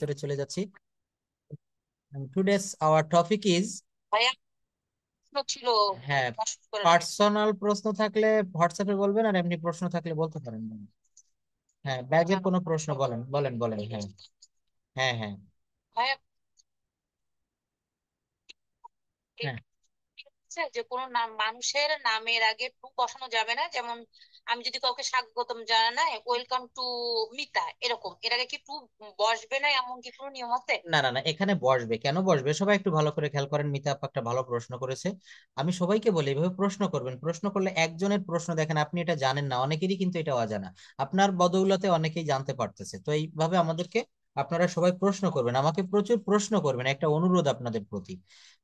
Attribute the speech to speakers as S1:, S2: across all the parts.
S1: ভিতরে চলে যাচ্ছি। টুডেস আওয়ার টপিক ইজ,
S2: ভাইয়া প্রশ্ন ছিল
S1: হ্যাঁ,
S2: প্রশ্ন করে নেন।
S1: পার্সোনাল প্রশ্ন থাকলে হোয়াটসঅ্যাপে বলবেন, আর এমনি প্রশ্ন থাকলে বলতে পারেন। হ্যাঁ, ব্যাগের কোনো প্রশ্ন বলেন, বলেন, বলেন। হ্যাঁ, হ্যাঁ, হ্যাঁ,
S2: ভাইয়া
S1: হ্যাঁ।
S2: হচ্ছে যে কোনো নাম মানুষের নামের আগে টু বসানো যাবে না, যেমন আমি যদি কাউকে স্বাগতম জানাই ওয়েলকাম টু মিতা, এরকম এর আগে কি টু বসবে না, এমন কি কোনো নিয়ম আছে?
S1: না, না, না, এখানে বসবে, কেন বসবে? সবাই একটু ভালো করে খেয়াল করেন, মিতা আপা একটা ভালো প্রশ্ন করেছে। আমি সবাইকে বলি এভাবে প্রশ্ন করবেন, প্রশ্ন করলে একজনের প্রশ্ন দেখেন আপনি এটা জানেন না, অনেকেরই কিন্তু এটা অজানা। আপনার বদৌলতে অনেকেই জানতে পারতেছে, তো এইভাবে আমাদেরকে আপনারা সবাই প্রশ্ন করবেন, আমাকে প্রচুর প্রশ্ন করবেন, একটা অনুরোধ আপনাদের প্রতি।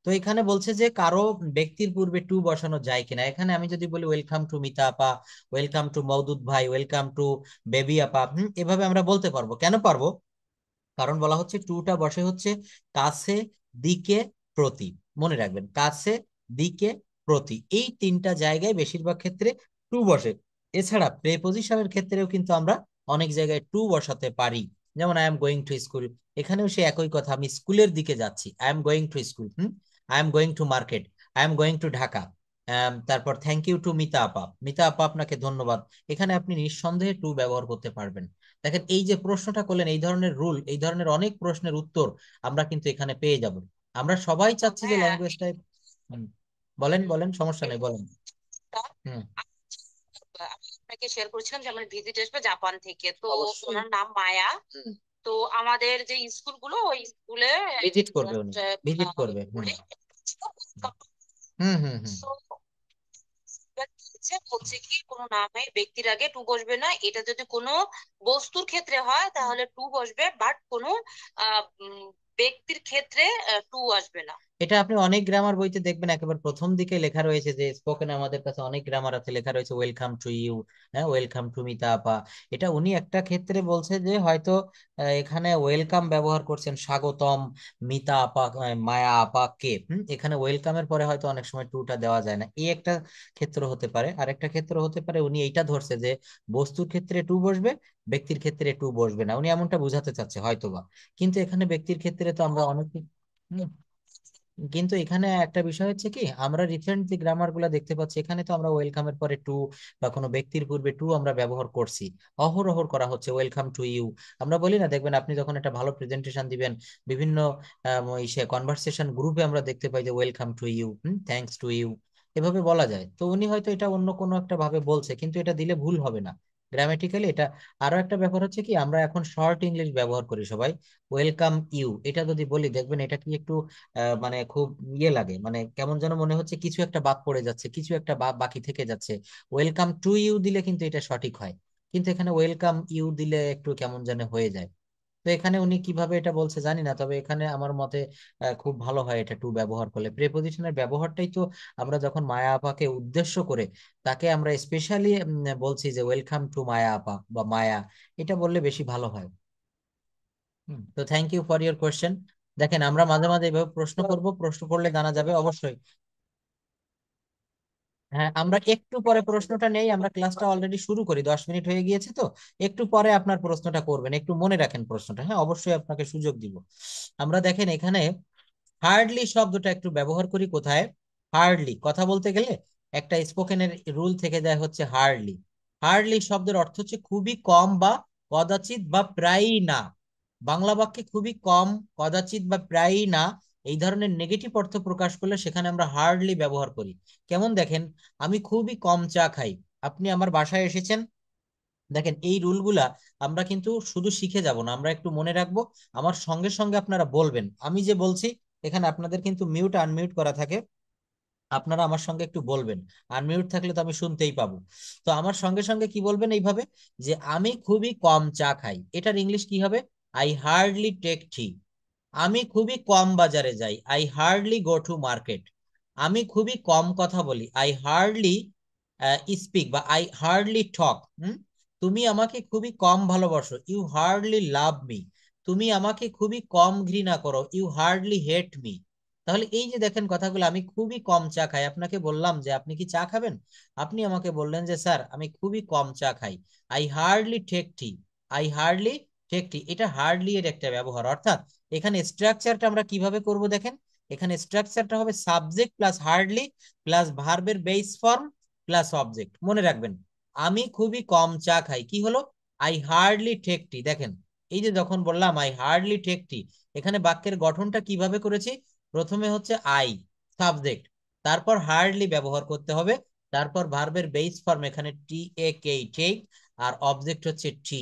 S1: তো এখানে বলছে যে কারো ব্যক্তির পূর্বে টু বসানো যায় কিনা। এখানে আমি যদি বলি ওয়েলকাম টু মিতা আপা, ওয়েলকাম টু মওদুদ ভাই, ওয়েলকাম টু বেবি আপা, এভাবে আমরা বলতে পারবো। কেন পারবো? কারণ বলা হচ্ছে টুটা বসে হচ্ছে কাছে, দিকে, প্রতি। মনে রাখবেন, কাছে, দিকে, প্রতি, এই তিনটা জায়গায় বেশিরভাগ ক্ষেত্রে টু বসে। এছাড়া প্রেপোজিশনের ক্ষেত্রেও কিন্তু আমরা অনেক জায়গায় টু বসাতে পারি। যেমন I am going to school, এখানেও সে একই কথা, আমি স্কুলের দিকে যাচ্ছি, I am going to school. I am going to market, I am going to Dhaka. তারপর থ্যাংক ইউ টু মিতা আপা, মিতা আপা আপনাকে ধন্যবাদ, এখানে আপনি নিঃসন্দেহে টু ব্যবহার করতে পারবেন। দেখেন, এই যে প্রশ্নটা করলেন, এই ধরনের রুল, এই ধরনের অনেক প্রশ্নের উত্তর আমরা কিন্তু এখানে পেয়ে যাব। আমরা সবাই
S2: তো
S1: চাচ্ছি যে
S2: ভাইয়া
S1: ল্যাঙ্গুয়েজটা। বলেন, বলেন, সমস্যা নেই, বলেন।
S2: একটা
S1: হুম।
S2: আমি আপনাকে শেয়ার করেছিলাম যে আমার ভিজিট আসবে জাপান থেকে, তো
S1: অবশ্যই।
S2: ওনার নাম মায়া। তো আমাদের যে স্কুলগুলো ওই স্কুলে
S1: ভিজিট করবে, উনি ভিজিট করবে। হুম, হুম, হুম, হুম।
S2: বলছে কি কোনো নামে ব্যক্তির আগে টু বসবে না, এটা যদি কোনো বস্তুর ক্ষেত্রে হয় তাহলে টু বসবে, বাট কোনো ব্যক্তির ক্ষেত্রে টু আসবে না।
S1: এটা আপনি অনেক গ্রামার বইতে দেখবেন, একেবারে প্রথম দিকে লেখা রয়েছে, যে স্পোকেন আমাদের কাছে অনেক গ্রামার আছে, লেখা রয়েছে ওয়েলকাম টু ইউ, হ্যাঁ, ওয়েলকাম টু মিতা আপা। এটা উনি একটা ক্ষেত্রে বলছে যে হয়তো এখানে ওয়েলকাম ব্যবহার করছেন, স্বাগতম মিতা আপা, মায়া আপাকে। এখানে ওয়েলকামের পরে হয়তো অনেক সময় টুটা দেওয়া যায় না, এই একটা ক্ষেত্র হতে পারে। আর একটা ক্ষেত্র হতে পারে উনি এইটা ধরছে যে বস্তুর ক্ষেত্রে টু বসবে, ব্যক্তির ক্ষেত্রে টু বসবে না, উনি এমনটা বোঝাতে চাচ্ছে হয়তোবা। কিন্তু এখানে ব্যক্তির ক্ষেত্রে তো আমরা অনেক। কিন্তু এখানে একটা বিষয় হচ্ছে কি, আমরা রিসেন্ট যে গ্রামার গুলা দেখতে পাচ্ছি, এখানে তো আমরা ওয়েলকামের পরে টু বা কোনো ব্যক্তির পূর্বে টু আমরা ব্যবহার করছি, অহরহ করা হচ্ছে, ওয়েলকাম টু ইউ। আমরা বলি না, দেখবেন আপনি যখন একটা ভালো প্রেজেন্টেশন দিবেন, বিভিন্ন ইসে কনভারসেশন গ্রুপে আমরা দেখতে পাই যে welcome to you, thanks to you, এভাবে বলা যায়। তো উনি হয়তো এটা অন্য কোনো একটা ভাবে বলছে, কিন্তু এটা দিলে ভুল হবে না গ্রামেটিক্যালি এটা। আরো একটা ব্যাপার হচ্ছে কি, আমরা এখন শর্ট ইংলিশ ব্যবহার করি সবাই। ওয়েলকাম ইউ এটা যদি বলি, দেখবেন এটা কি একটু মানে খুব ইয়ে লাগে, মানে কেমন যেন মনে হচ্ছে কিছু একটা বাদ পড়ে যাচ্ছে, কিছু একটা বাকি থেকে যাচ্ছে। ওয়েলকাম টু ইউ দিলে কিন্তু এটা সঠিক হয়, কিন্তু এখানে ওয়েলকাম ইউ দিলে একটু কেমন যেন হয়ে যায়। তো এখানে উনি কিভাবে এটা বলছে জানি না, তবে এখানে আমার মতে খুব ভালো হয় এটা টু ব্যবহার করলে। প্রেপোজিশনের ব্যবহারটাই তো আমরা যখন মায়া আপাকে উদ্দেশ্য করে তাকে আমরা স্পেশালি বলছি যে ওয়েলকাম টু মায়া আপা বা মায়া, এটা বললে বেশি ভালো হয়। তো thank you for your question. দেখেন, আমরা মাঝে মাঝে এভাবে প্রশ্ন করব, প্রশ্ন করলে জানা যাবে অবশ্যই। হ্যাঁ, আমরা একটু পরে প্রশ্নটা নেই, আমরা ক্লাসটা অলরেডি শুরু করি, 10 মিনিট হয়ে গিয়েছে তো। একটু পরে আপনার প্রশ্নটা করবেন, একটু মনে রাখেন প্রশ্নটা, হ্যাঁ, অবশ্যই আপনাকে সুযোগ দিব। আমরা দেখেন এখানে হার্ডলি শব্দটা একটু ব্যবহার করি কোথায়। হার্ডলি কথা বলতে গেলে একটা স্পোকেনের রুল থেকে যায় হচ্ছে হার্ডলি। হার্ডলি শব্দের অর্থ হচ্ছে খুবই কম বা কদাচিৎ বা প্রায়ই না। বাংলা বাক্যে খুবই কম, কদাচিৎ বা প্রায়ই না, এই ধরনের নেগেটিভ অর্থ প্রকাশ করলে সেখানে আমরা হার্ডলি ব্যবহার করি। কেমন দেখেন, আমি খুবই কম চা খাই, আপনি আমার বাসায় এসেছেন। দেখেন, এই রুলগুলা আমরা কিন্তু শুধু শিখে যাব না, আমরা একটু মনে রাখবো। আমার সঙ্গে সঙ্গে আপনারা বলবেন, আমি যে বলছি, এখানে আপনাদের কিন্তু মিউট আনমিউট করা থাকে, আপনারা আমার সঙ্গে একটু বলবেন। আনমিউট থাকলে তো আমি শুনতেই পাবো। তো আমার সঙ্গে সঙ্গে কি বলবেন এইভাবে, যে আমি খুবই কম চা খাই, এটার ইংলিশ কি হবে? আই হার্ডলি টেক টি। আমি খুবই কম বাজারে যাই, I hardly go to market. আমি খুবই কম কথা বলি, আই হার্ডলি স্পিক বা আই হার্ডলি টক। তুমি আমাকে খুবই কম ভালোবাসো, ইউ হার্ডলি লাভ মি। তুমি আমাকে খুবই কম ঘৃণা করো, ইউ হার্ডলি হেট মি। তাহলে এই যে দেখেন কথাগুলো, আমি খুবই কম চা খাই, আপনাকে বললাম যে আপনি কি চা খাবেন, আপনি আমাকে বললেন যে স্যার আমি খুবই কম চা খাই। I hardly take tea, I hardly take tea, এটা হার্ডলি এর একটা ব্যবহার। অর্থাৎ এখানে স্ট্রাকচারটা আমরা কিভাবে করব দেখেন, এখানে স্ট্রাকচারটা হবে সাবজেক্ট প্লাস হার্ডলি প্লাস ভার্বের বেস ফর্ম প্লাস অবজেক্ট। মনে রাখবেন, আমি খুবই কম চা খাই, কি হলো, আই হার্ডলি টেক টি। দেখেন, এই যে যখন বললাম আই হার্ডলি টেক টি, এখানে বাক্যের গঠনটা কিভাবে করেছি, প্রথমে হচ্ছে আই সাবজেক্ট, তারপর হার্ডলি ব্যবহার করতে হবে, তারপর ভার্বের বেস ফর্ম এখানে টি এ কে টেক, আর অবজেক্ট হচ্ছে টি।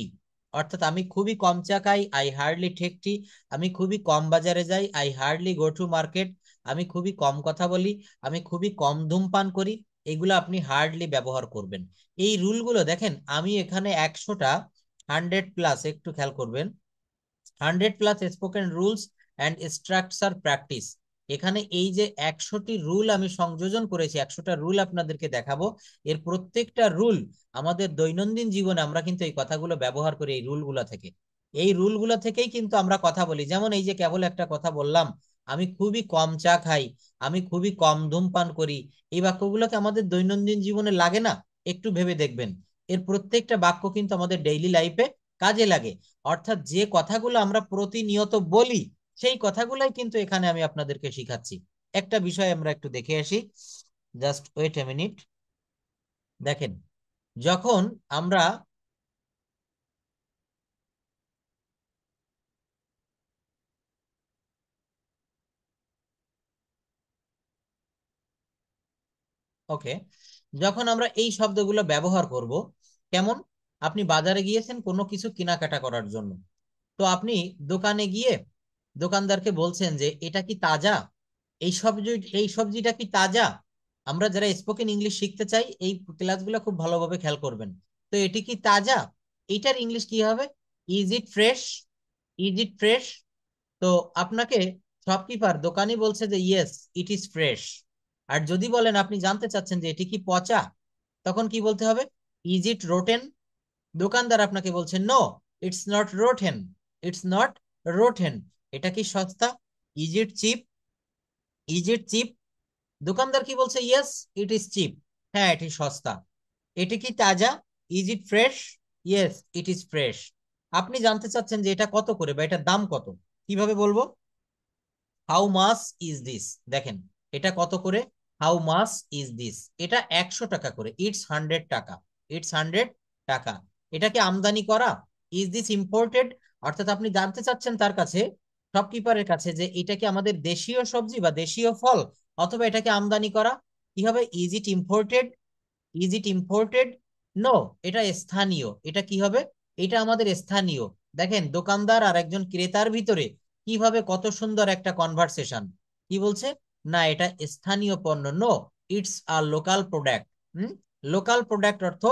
S1: অর্থাৎ আমি খুবই কম চা খাই, আই হার্ডলি টেক টি। আমি খুবই কম বাজারে যাই, I hardly go to market. আমি খুবই কম কথা বলি, আমি খুবই কম ধূমপান করি। এগুলো আপনি হার্ডলি ব্যবহার করবেন। এই রুলগুলো দেখেন, আমি এখানে 100টা, 100+, একটু খেয়াল করবেন, 100+ spoken rules and structure practice. এখানে এই যে 100টি রুল আমি সংযোজন করেছি, 100টা রুল আপনাদেরকে দেখাবো। এর প্রত্যেকটা রুল আমাদের দৈনন্দিন জীবনে আমরা কিন্তু এই কথাগুলো ব্যবহার করি, এই রুলগুলো থেকে। এই রুলগুলো থেকেই কিন্তু আমরা কথা বলি। যেমন এই যে কেবল একটা কথা বললাম, আমি খুবই কম চা খাই, আমি খুবই কম ধূমপান করি। এই বাক্যগুলোকে আমাদের দৈনন্দিন জীবনে লাগে না? একটু ভেবে দেখবেন, এর প্রত্যেকটা বাক্য কিন্তু আমাদের ডেইলি লাইফে কাজে লাগে। অর্থাৎ যে কথাগুলো আমরা প্রতিনিয়ত বলি, সেই কথাগুলাই কিন্তু এখানে আমি আপনাদেরকে শিখাচ্ছি। একটা বিষয় আমরা একটু দেখে আসি, জাস্ট ওয়েট এ মিনিট। দেখেন, যখন আমরা, ওকে, যখন আমরা এই শব্দগুলো ব্যবহার করব, কেমন, আপনি বাজারে গিয়েছেন কোনো কিছু কেনাকাটা করার জন্য, তো আপনি দোকানে গিয়ে দোকানদারকে বলছেন যে এটা কি তাজা, এই সবজিটা কি তাজা। আমরা যারা স্পোকেন ইংলিশ শিখতে চাই, এই ক্লাসগুলো খুব ভালোভাবে খেয়াল করবেন। তো এটি কি তাজা, এটার ইংলিশ কি হবে, is it fresh, is it fresh. তো আপনাকে শপকিপার দোকানি বলছে যে ইয়েস ইট ইজ ফ্রেশ। আর যদি বলেন আপনি জানতে চাচ্ছেন যে এটি কি পচা, তখন কি বলতে হবে, ইজ ইট রোটেন। দোকানদার আপনাকে বলছে no, it's not rotten, it's not rotten. এটা কি সস্তা, is it cheap, is it cheap. দোকানদার কি বলছে, ইয়েস ইট ইজ চিপ, হ্যাঁ এটি সস্তা। এটি কি তাজা, is it fresh, yes it is fresh. আপনি জানতে চাচ্ছেন যে এটা কত করে বা এটার দাম কত, কিভাবে বলবো, হাউ মাস ইজ দিস। দেখেন, এটা কত করে, হাউ মাস ইজ দিস, এটা 100 টাকা করে, ইটস 100 টাকা, ইটস 100 টাকা। এটা কি আমদানি করা, ইজ দিস ইম্পোর্টেড। অর্থাৎ আপনি জানতে চাচ্ছেন তার কাছে, শপকিপারের কাছে, যে এটা কি আমাদের দেশীয় সবজি বা দেশীয় ফল, অথবা এটা কি আমদানি করা। কি হবে, is it imported, is it imported. No, এটা স্থানীয়, এটা কি হবে, এটা আমাদের স্থানীয়। দেখেন, দোকানদার আর একজন ক্রেতার ভিতরে কিভাবে কত সুন্দর একটা কনভারসেশন। কি বলছে, না এটা স্থানীয় পণ্য, no it's a local product. Local product অর্থ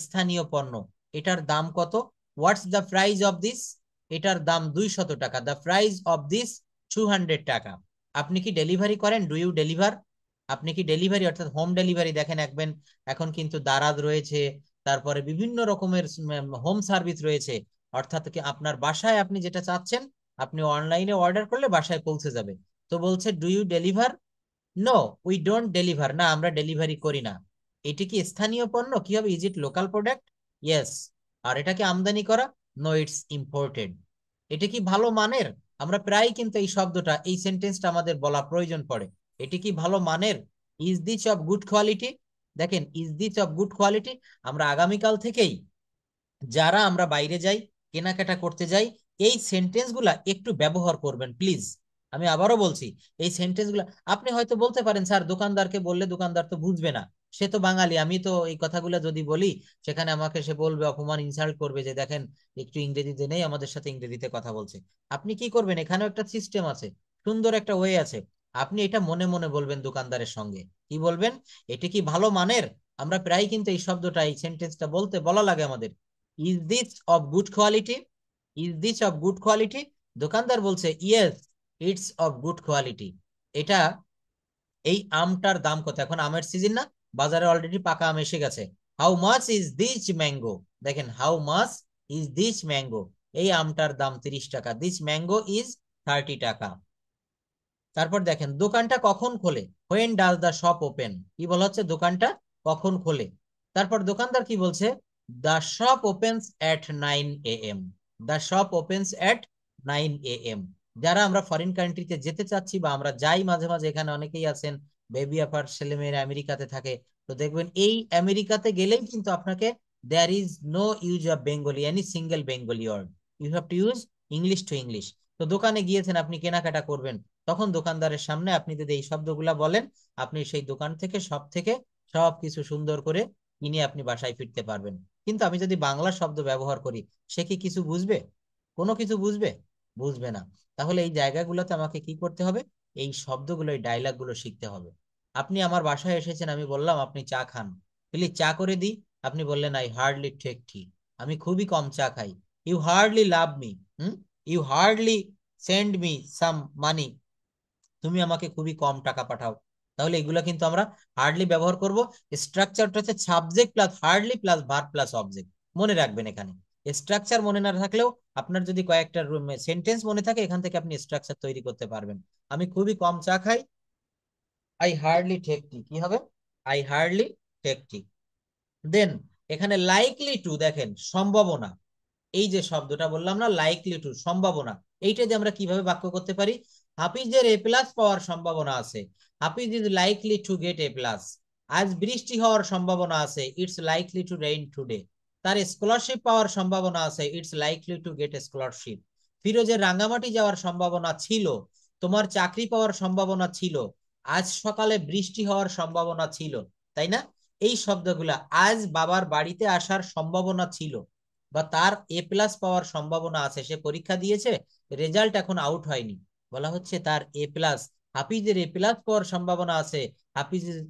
S1: স্থানীয় পণ্য। এটার দাম কত, what's the price of this, এটার দাম 200 টাকা, দ্য প্রাইস অফ দিস 200 টাকা। আপনি কি ডেলিভারি করেন, ডু ইউ ডেলিভার, আপনি কি ডেলিভারি অর্থাৎ হোম ডেলিভারি, দেখেন একবেন, এখন কিন্তু দারাজ রয়েছে, তারপরে বিভিন্ন রকমের হোম সার্ভিস রয়েছে। অর্থাৎ কি আপনার বাসায় আপনি যেটা চাচ্ছেন, আপনি অনলাইনে অর্ডার করলে বাসায় পৌঁছে যাবে। তো বলছে do you deliver, no we don't deliver, না আমরা ডেলিভারি করি না। এটি কি স্থানীয় পণ্য, কি হবে, is it local product, yes. আর এটা কি আমদানি করা, নো ইটস ইম্পোর্টেড। এটা কি ভালো মানের, আমরা প্রায় কিন্তু এই শব্দটা, এই সেন্টেন্সটা আমাদের বলা প্রয়োজন পড়ে। এটি কি ভালো মানের, is this of good quality. দেখেন, is this of good quality, আমরা আগামীকাল থেকেই যারা আমরা বাইরে যাই, কেনাকাটা করতে যাই, এই সেন্টেন্স গুলা একটু ব্যবহার করবেন প্লিজ। আমি আবারও বলছি, এই সেন্টেন্স গুলা, আপনি হয়তো বলতে পারেন স্যার দোকানদারকে বললে দোকানদার তো বুঝবে না, সে তো বাঙালি, আমি তো এই কথাগুলো যদি বলি সেখানে আমাকে সে বলবে, অপমান, ইনসাল্ট করবে, যে দেখেন একটু ইংরেজিতে নেই, আমাদের সাথে ইংরেজিতে কথা বলছে। আপনি কি করবেন, এখানেও একটা সিস্টেম আছে, সুন্দর একটা ওয়ে আছে। আপনি এটা মনে মনে বলবেন দোকানদারের সঙ্গে, কি বলবেন, এটা কি ভালো মানের। আমরা প্রায় কিন্তু এই শব্দটা, এই সেন্টেন্সটা বলা লাগে আমাদের, is this of good quality, is this of good quality. দোকানদার বলছে yes it's of good quality. এটা, এই আমটার দাম কত, এখন আমের সিজন না, বাজারে অলরেডি পাকা আম এসে গেছে। How much is this mango, দেখেন how much is this mango, এই আমটার দাম 30 টাকা, দিস ম্যাঙ্গো ইজ 30 টাকা। তারপর দেখেন, দোকানটা কখন খোলে, when does the shop open, কি বলা হচ্ছে, দোকানটা কখন খোলে। তারপর দোকানদার কি বলছে, the shop opens at 9 AM। The shop opens at 9 AM। যারা আমরা ফরেন কান্ট্রিতে যেতে চাচ্ছি বা আমরা যাই মাঝে মাঝে, এখানে অনেকেই আছেন বেবি আপার ছেলেমেয়েরা আমেরিকাতে থাকে, তো দেখবেন এই আমেরিকাতে গেলেই কিন্তু আপনাকে there is no use of Bengali, any single Bengali word, you have to use English to English. তো দোকানে গিয়েছেন, আপনি কেনাকাটা করবেন, তখন দোকানদারের সামনে আপনি যদি এই শব্দগুলা বলেন, আপনি সেই দোকান থেকে সব কিছু সুন্দর করে কিনে আপনি বাসায় ফিরতে পারবেন। কিন্তু আমি যদি বাংলা শব্দ ব্যবহার করি, সে কি কিছু বুঝবে? কোনো কিছু বুঝবে? বুঝবে না। তাহলে এই জায়গাগুলোতে আমাকে কি করতে হবে? এই শব্দগুলো, এই ডায়লগ গুলো শিখতে হবে। আপনি আমার বাসায় এসেছেন, আমি বললাম আপনি চা খান, প্লিজ চা করে দিই, আপনি বললেন আই হার্ডলি টেক টি, আমি খুবই কম চা খাই। You hardly love me, you hardly send me some money, তুমি আমাকে খুবই কম টাকা পাঠাও। তাহলে এগুলো কিন্তু আমরা হার্ডলি ব্যবহার করব। স্ট্রাকচারটা হচ্ছে subject plus hardly plus verb plus object. মনে রাখবেন, এখানে স্ট্রাকচার মনে না থাকলেও আপনার যদি কয়েকটা সেন্টেন্স মনে থাকে, এখান থেকে আপনি স্ট্রাকচার তৈরি করতে পারবেন। আমি খুবই কম চা খাই, আই হার্ডলি টেক টি, কি হবে? আই হার্ডলি টেক টি। দেন এখানে লাইকলি টু, দেখেন সম্ভাবনা, এই যে শব্দটা বললাম না, লাইকলি টু, সম্ভাবনা, এইটা দিয়ে আমরা কিভাবে বাক্য করতে পারি? হাফিজের এ প্লাস পাওয়ার সম্ভাবনা আছে, Hafiz is likely to get A plus. আজ বৃষ্টি হওয়ার সম্ভাবনা আছে, it's likely to rain today. তার স্কলারশিপ পাওয়ার সম্ভাবনা আছে, it's likely to get a scholarship. ফিরোজের রাঙ্গামাটি যাওয়ার সম্ভাবনা ছিল, তোমার চাকরি পাওয়ার সম্ভাবনা ছিল, আজ সকালে বৃষ্টি হওয়ার সম্ভাবনা ছিল, তাই না? এই শব্দগুলা, আজ বাবার বাড়িতে আসার সম্ভাবনা ছিল, বা তার এ প্লাস পাওয়ার সম্ভাবনা আছে, সে পরীক্ষা দিয়েছে, রেজাল্ট এখন আউট হয়নি, বলা হচ্ছে তার এ প্লাস, হাফিজের এ প্লাস পাওয়ার সম্ভাবনা আছে,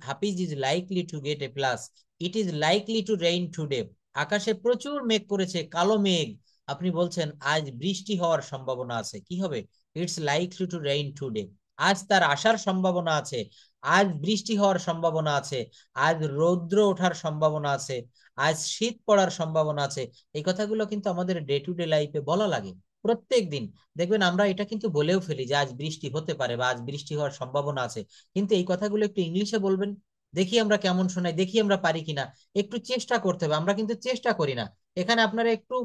S1: Hafiz is likely to get A plus. It is likely to rain today, আকাশে প্রচুর মেঘ করেছে, কালো মেঘ, আপনি বলছেন আজ বৃষ্টি হওয়ার সম্ভাবনা আছে, কি হবে? It's likely to rain today. আজ তার আসার সম্ভাবনা আছে, আজ বৃষ্টি হওয়ার সম্ভাবনা আছে, আজ রৌদ্র ওঠার সম্ভাবনা আছে, আজ শীত পড়ার সম্ভাবনা আছে। এই কথাগুলো কিন্তু আমাদের ডে টু ডে লাইফে বলা লাগে প্রত্যেক দিন। দেখবেন আমরা এটা কিন্তু বলেও ফেলি যে আজ বৃষ্টি হতে পারে বা আজ বৃষ্টি হওয়ার সম্ভাবনা আছে, কিন্তু এই কথাগুলো একটু ইংলিশে বলবেন, দেখি আমরা কেমন শোনাই, দেখি আমরা পারি কিনা। একটু চেষ্টা করতে হবে, আমরা কিন্তু চেষ্টা করি না। এখানে আপনারা একটু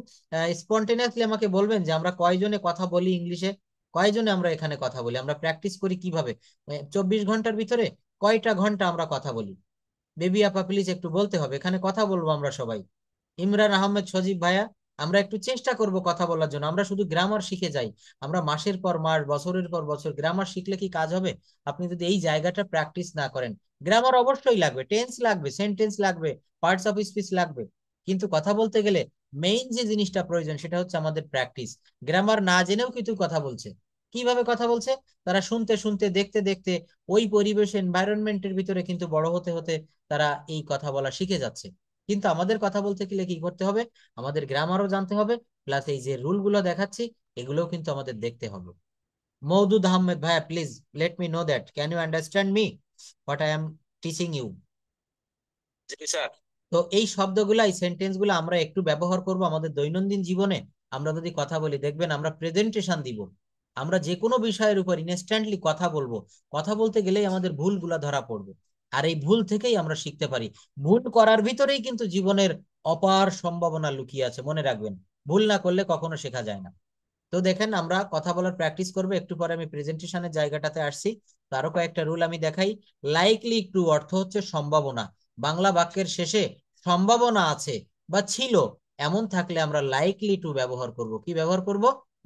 S1: স্পন্টেনিয়াসলি আমাকে বলবেন যে আমরা কয়জনে কথা বলি ইংলিশে, কয়জনে আমরা এখানে কথা বলি, আমরা প্র্যাকটিস করি কিভাবে, 24 ঘন্টার ভিতরে কয়টা ঘন্টা আমরা কথা বলি? বেবি আপা প্লিজ একটু বলতে হবে, এখানে কথা বলবো আমরা সবাই। ইমরান আহমেদ, সজীব ভাইয়া, আমরা একটু চেষ্টা করব কথা বলার জন্য। আমরা শুধু গ্রামার শিখে যাই, আমরা মাসের পর মাস, বছরের পর বছর গ্রামার শিখলে কি কাজ হবে? আপনি যদি এই জায়গাটা প্র্যাকটিস না করেন, গ্রামার অবশ্যই লাগবে, টেন্স লাগবে, সেন্টেন্স লাগবে, পার্টস অফ স্পিচ লাগবে, কিন্তু কথা বলতে গেলে মেইন যে জিনিসটা প্রয়োজন সেটা হচ্ছে আমাদের প্র্যাকটিস। গ্রামার না জেনেও কিন্তু কথা বলছে, কিভাবে কথা বলছে? তারা শুনতে শুনতে, দেখতে দেখতে, ওই পরিবেশ এনভায়রনমেন্টের ভিতরে কিন্তু বড় হতে হতে তারা এই কথা বলা শিখে যাচ্ছে। কিন্তু আমাদের কথা বলতে গেলে কি করতে হবে? আমাদের গ্রামারও জানতে হবে, প্লাস এই যে রুল গুলো দেখাচ্ছি এগুলোও কিন্তু আমাদের দেখতে হবে। মওদুদ আহমেদ ভাইয়া please let me know that can you understand me what I am teaching you? জি স্যার। তো এই শব্দগুলা, এই সেন্টেন্স গুলো আমরা একটু ব্যবহার করব আমাদের দৈনন্দিন জীবনে। আমরা যদি কথা বলি, দেখবেন আমরা প্রেজেন্টেশন দিব, আমরা যে কোনো বিষয়ের উপর ইনস্ট্যান্টলি কথা বলবো। কথা বলতে গেলেই আমাদের ভুলগুলা ধরা পড়বে, আর এই ভুল থেকেই আমরা শিখতে পারি। ভুল করার ভিতরেই কিন্তু জীবনের অপার সম্ভাবনা লুকিয়ে আছে, মনে রাখবেন। ভুল না করলে কখনো শেখা যায় না। তো দেখেন আমরা কথা বলার প্র্যাকটিস করবো, একটু পরে আমি প্রেজেন্টেশনের জায়গাটাতে আসছি। তো আরো কয়েকটা রুল আমি দেখাই। লাইকলি টু অর্থ হচ্ছে সম্ভাবনা। বাংলা বাক্যের শেষে সম্ভাবনা আছে বা ছিল এমন থাকলে আমরা লাইকলি টু ব্যবহার করব। কি ব্যবহার করব?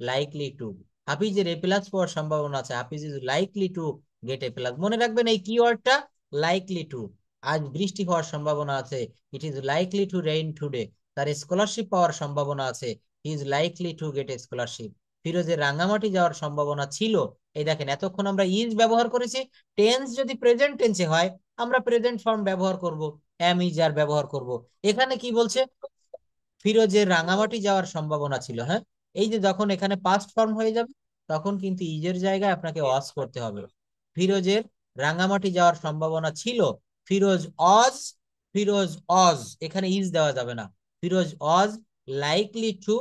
S1: Likely to. হাফিজের এ প্লাস পাওয়ার সম্ভাবনা আছে, Hafiz is likely to get A plus. মনে রাখবেন এই কিওয়ার্ডটা, লাইকলি টু। আজ বৃষ্টি হওয়ার সম্ভাবনা আছে, it is likely to rain today. তার স্কলারশিপ পাওয়ার সম্ভাবনা আছে, he is likely to get a scholarship. ফিরোজের রাঙ্গামাটি যাওয়ার সম্ভাবনা ছিল। এই দেখেন এতক্ষণ আমরা ইজ ব্যবহার করেছি। টেন্স যদি প্রেজেন্ট টেন্সে হয়, আমরা প্রেজেন্ট ফর্ম ব্যবহার করব, এম ইজ আর ব্যবহার করব। এখানে কি বলছে? ফিরোজের রাঙামাটি যাওয়ার সম্ভাবনা ছিল, হ্যাঁ। এই যে যখন এখানে পাস্ট ফর্ম হয়ে যাবে, তখন কিন্তু ইজের জায়গায় আপনাকে ওয়াজ করতে হবে। ফিরোজের রাঙামাটি যাওয়ার সম্ভাবনা ছিল, ফিরোজ অজ, ফিরোজ অজ, এখানে ইজ দেওয়া যাবে না। Firoz is likely to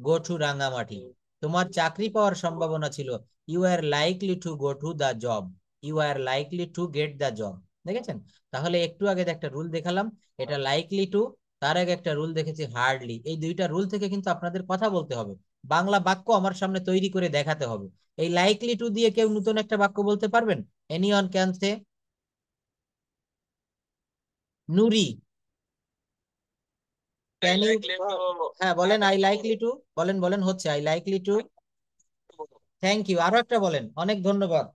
S1: go to Rangamati. তোমার চাকরি পাওয়ার সম্ভাবনা ছিল, you are likely to go to the job, you are likely to get the job. দেখেছেন? তাহলে একটু আগে একটা রুল দেখালাম, এটা লাইকলি টু, তার আগে একটা রুল দেখেছি হার্ডলি। এই দুইটা রুল থেকে কিন্তু আপনাদের কথা বলতে হবে। বাংলা বাক্য আমার সামনে তৈরি করে দেখাতে হবে। এই লাইকলি টু দিয়ে কেউ নতুন একটা বাক্য বলতে পারবেন? Anyone can say? Nuri, can you? হ্যাঁ বলেন, আই লাইকলি টু। বলেন বলেন, হচ্ছে I likely to. Thank you, আরো একটা বলেন, অনেক ধন্যবাদ।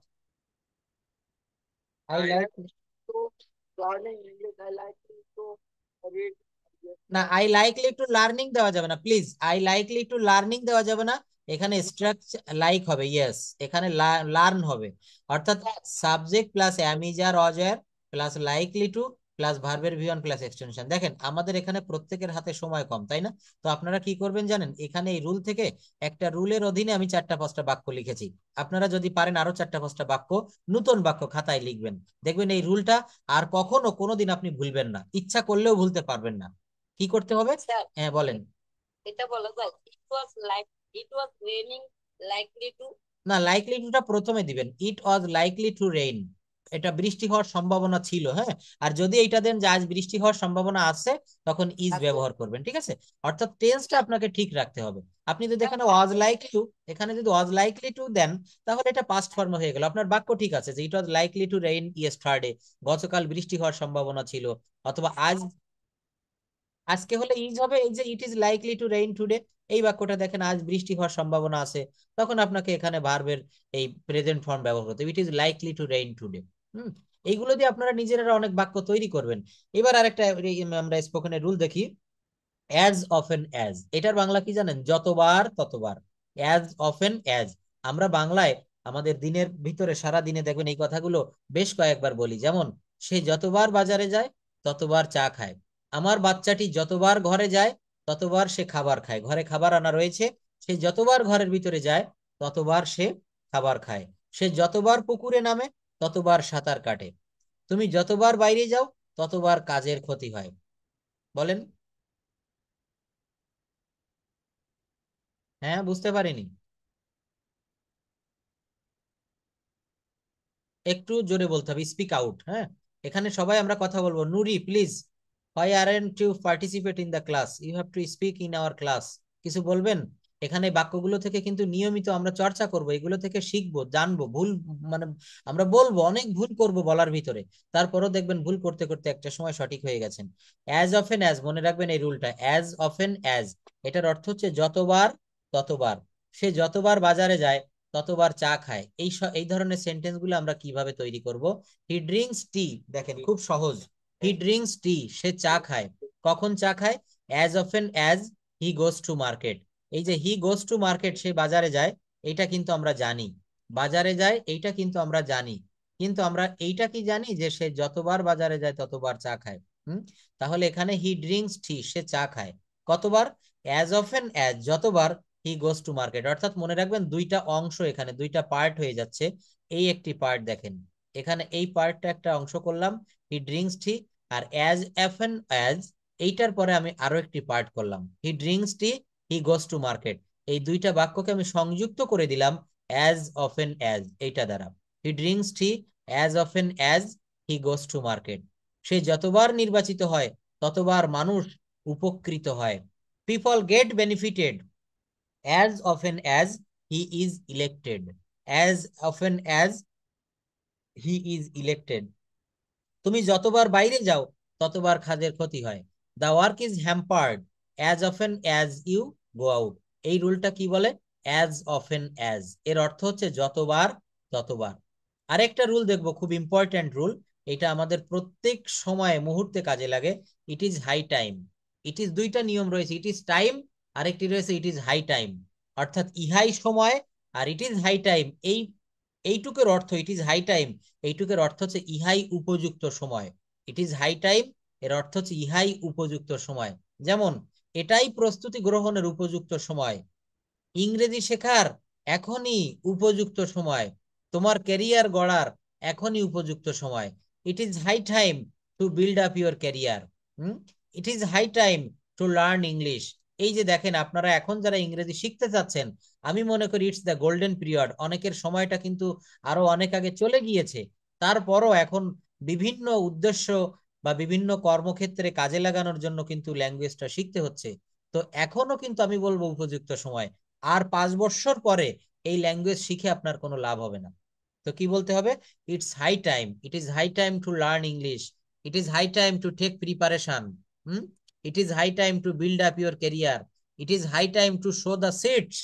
S1: আই লাইক, না আই লাইকলি টু লার্নিং দেওয়া যাবে না please, I likely to learning দেওয়া যাবে না। এখানে স্ট্রাকচার লাইক হবে, ইয়েস, এখানে লার্ন হবে। অর্থাৎ subject plus am is are or are plus likely to plus ভার্বের ভি ওয়ান প্লাস এক্সটেনশন। দেখেন আমাদের এখানে প্রত্যেকের হাতে সময় কম, তাই না? তো আপনারা কি করবেন জানেন, এখানে এই রুল থেকে একটা রুলের অধীনে আমি 4টা 5টা বাক্য লিখেছি। আপনারা যদি পারেন আরো 4টা 5টা বাক্য, নতুন বাক্য খাতায় লিখবেন। দেখবেন এই রুলটা আর কখনো কোনোদিন আপনি ভুলবেন না, ইচ্ছা করলেও ভুলতে পারবেন না। কি করতে হবে?
S2: স্যার,
S1: হ্যাঁ বলেন।
S2: এটা বলা যায় ইট ওয়াজ রেইনিং লাইকলি টু?
S1: না, লাইকলি টুটা প্রথমে দিবেন, ইট ওয়াজ লাইকলি টু রেইন, এটা বৃষ্টি হওয়ার সম্ভাবনা ছিল, হ্যাঁ। আর যদি এইটা দেন যে আজ বৃষ্টি হওয়ার সম্ভাবনা আছে, তখন ইজ
S2: আচ্ছা।
S1: ব্যবহার করবেন, ঠিক আছে? অর্থাৎ টেন্সটা আপনাকে ঠিক রাখতে হবে। আপনি যদি এখানে ওয়াজ লাইকলি টু, এখানে যদি ওয়াজ লাইকলি টু দেন, তাহলে এটা পাস্ট ফর্ম হয়ে গেল, আপনার বাক্য ঠিক আছে যে it was likely to rain yesterday, গতকাল বৃষ্টি হওয়ার সম্ভাবনা ছিল। অথবা আজ, আজকে হলে ইজ হবে, এই যে ইট is likely to rain today, এই বাক্যটা দেখেন আজ বৃষ্টি হওয়ার সম্ভাবনা আছে, তখন আপনাকে এখানে ভার্বের এই প্রেজেন্ট ফর্ম ব্যবহার করতে হবে, it is likely to rain today. Hmm, এইগুলো দিয়ে আপনারা নিজেরা অনেক বাক্য তৈরি করবেন। এবার আরেকটা আমরা স্পোকেনের রুল দেখি, অ্যাজ অফেন অ্যাজ, এটার বাংলা কি জানেন? যতবার ততবার। অ্যাজ অফেন অ্যাজ, আমরা বাংলায় আমাদের দিনের ভিতরে সারা দিনে দেখবেন এই কথাগুলো বেশ কয়েকবার বলি, যেমন সে যতবার বাজারে যায় ততবার চা খায়, আমার বাচ্চাটি যতবার ঘরে যায় ততবার সে খাবার খায়, ঘরে খাবার আনা রয়েছে, সে যতবার ঘরের ভিতরে যায় ততবার সে খাবার খায়, সে যতবার পুকুরে নামে ততবার সাঁতার কাটে, তুমি যতবার বাইরে যাও ততবার কাজের ক্ষতি হয়। বলেন। হ্যাঁ, বুঝতে পারিনি। একটু জোরে বলতে হবে, স্পিক আউট, হ্যাঁ। এখানে সবাই আমরা কথা বলবো। Nuri please, why aren't you participate in the class, you have to speak in our class. কিছু বলবেন? এখানে বাক্যগুলো থেকে কিন্তু নিয়মিত আমরা চর্চা করব, এগুলো থেকে শিখবো, জানবো, ভুল মানে আমরা বলবো, অনেক ভুল করব বলার ভিতরে, তারপরও দেখবেন ভুল করতে করতে একটা সময় সঠিক হয়ে গেছেন। অ্যাজ অফেন অ্যাজ, মনে রাখবেন এই রুলটা, অ্যাজ অফেন অ্যাজ, এটার অর্থ হচ্ছে যতবার ততবার। সে যতবার বাজারে যায় ততবার চা খায়, এই ধরনের সেন্টেন্স গুলো আমরা কিভাবে তৈরি করব? হি ড্রিঙ্কস টি, দেখেন খুব সহজ। হি ড্রিঙ্কস টি, সে চা খায়। কখন চা খায়? As often as he goes to market. এই যে হি গোস টু মার্কেট, সে বাজারে যায়, এইটা কিন্তু আমরা জানি, বাজারে যায় এইটা কিন্তু আমরা জানি, কিন্তু আমরা এইটা কি জানি যে সে যতবার বাজারে যায় ততবার চা খায়। হুম, তাহলে এখানে হি ড্রিঙ্কস টি, সে চা খায় কতবার? অ্যাজ অফেন অ্যাজ, যতবার হি গোস টু মার্কেট। অর্থাৎ মনে রাখবেন দুইটা অংশ, এখানে দুইটা পার্ট হয়ে যাচ্ছে। এই একটি পার্ট দেখেন, এখানে এই পার্টটা একটা অংশ করলাম, হি ড্রিঙ্কস টি, আর অ্যাজ অফেন অ্যাজ এইটার পরে আমি আরো একটি পার্ট করলাম, he drinks tea, he goes to market. এই দুইটা বাক্যকে আমি সংযুক্ত করে দিলাম অ্যাজ অফেন অ্যাজ এইটা দ্বারা। He drinks tea as often as he goes to market, সে যতবার নির্বাচিত হয় ততবার মানুষ উপকৃত হয়। People get benefited as often as he is elected, as often as he is elected, তুমি যতবার বাইরে যাও ততবার কাজের ক্ষতি হয়। The work is hampered as often as you go out. এই রুলটা কি বলে? অ্যাজ অফেন অ্যাজ, এর অর্থ হচ্ছে যতবার ততবার। আরেকটা রুল দেখবো, খুব ইম্পর্ট্যান্ট রুল, এটা আমাদের প্রত্যেক সময় মুহূর্তে কাজে লাগে। It is high time. It is দুইটা নিয়ম রয়েছে, ইট ইজ টাইম, আরেকটি রয়েছে ইট ইজ হাই টাইম। অর্থাৎ ইহাই সময় আর ইট ইজ হাই টাইম, এইটুকের অর্থ ইট ইজ হাই টাইম, এইটুকের অর্থ হচ্ছে ইহাই উপযুক্ত সময়। ইট ইজ হাই টাইম এর অর্থ হচ্ছে ইহাই উপযুক্ত সময়। যেমন এটাই প্রস্তুতি গ্রহণের উপযুক্ত সময়, ইংরেজি শেখার এখনই উপযুক্ত সময়, তোমার ক্যারিয়ার গড়ার এখনই উপযুক্ত সময়। It is high time to build up your career. It is high time to learn English. এই যে দেখেন, আপনারা এখন যারা ইংরেজি শিখতে চাচ্ছেন, আমি মনে করি ইটস দ্য গোল্ডেন পিরিয়ড। অনেকের সময়টা কিন্তু আরো অনেক আগে চলে গিয়েছে, তারপরও এখন বিভিন্ন উদ্দেশ্য বা বিভিন্ন কর্মক্ষেত্রে কাজে লাগানোর জন্য কিন্তু ল্যাঙ্গুয়েজটা শিখতে হচ্ছে। তো এখনো কিন্তু আমি বলবো উপযুক্ত সময়। আর 5 বছর পরে এই ল্যাঙ্গুয়েজ শিখে আপনার কোনো লাভ হবে না। তো কি বলতে হবে? It's high time, it is high time to learn English, it is high time to take preparation, hmm, it is high time to build up your career, it is high time to sow the seeds.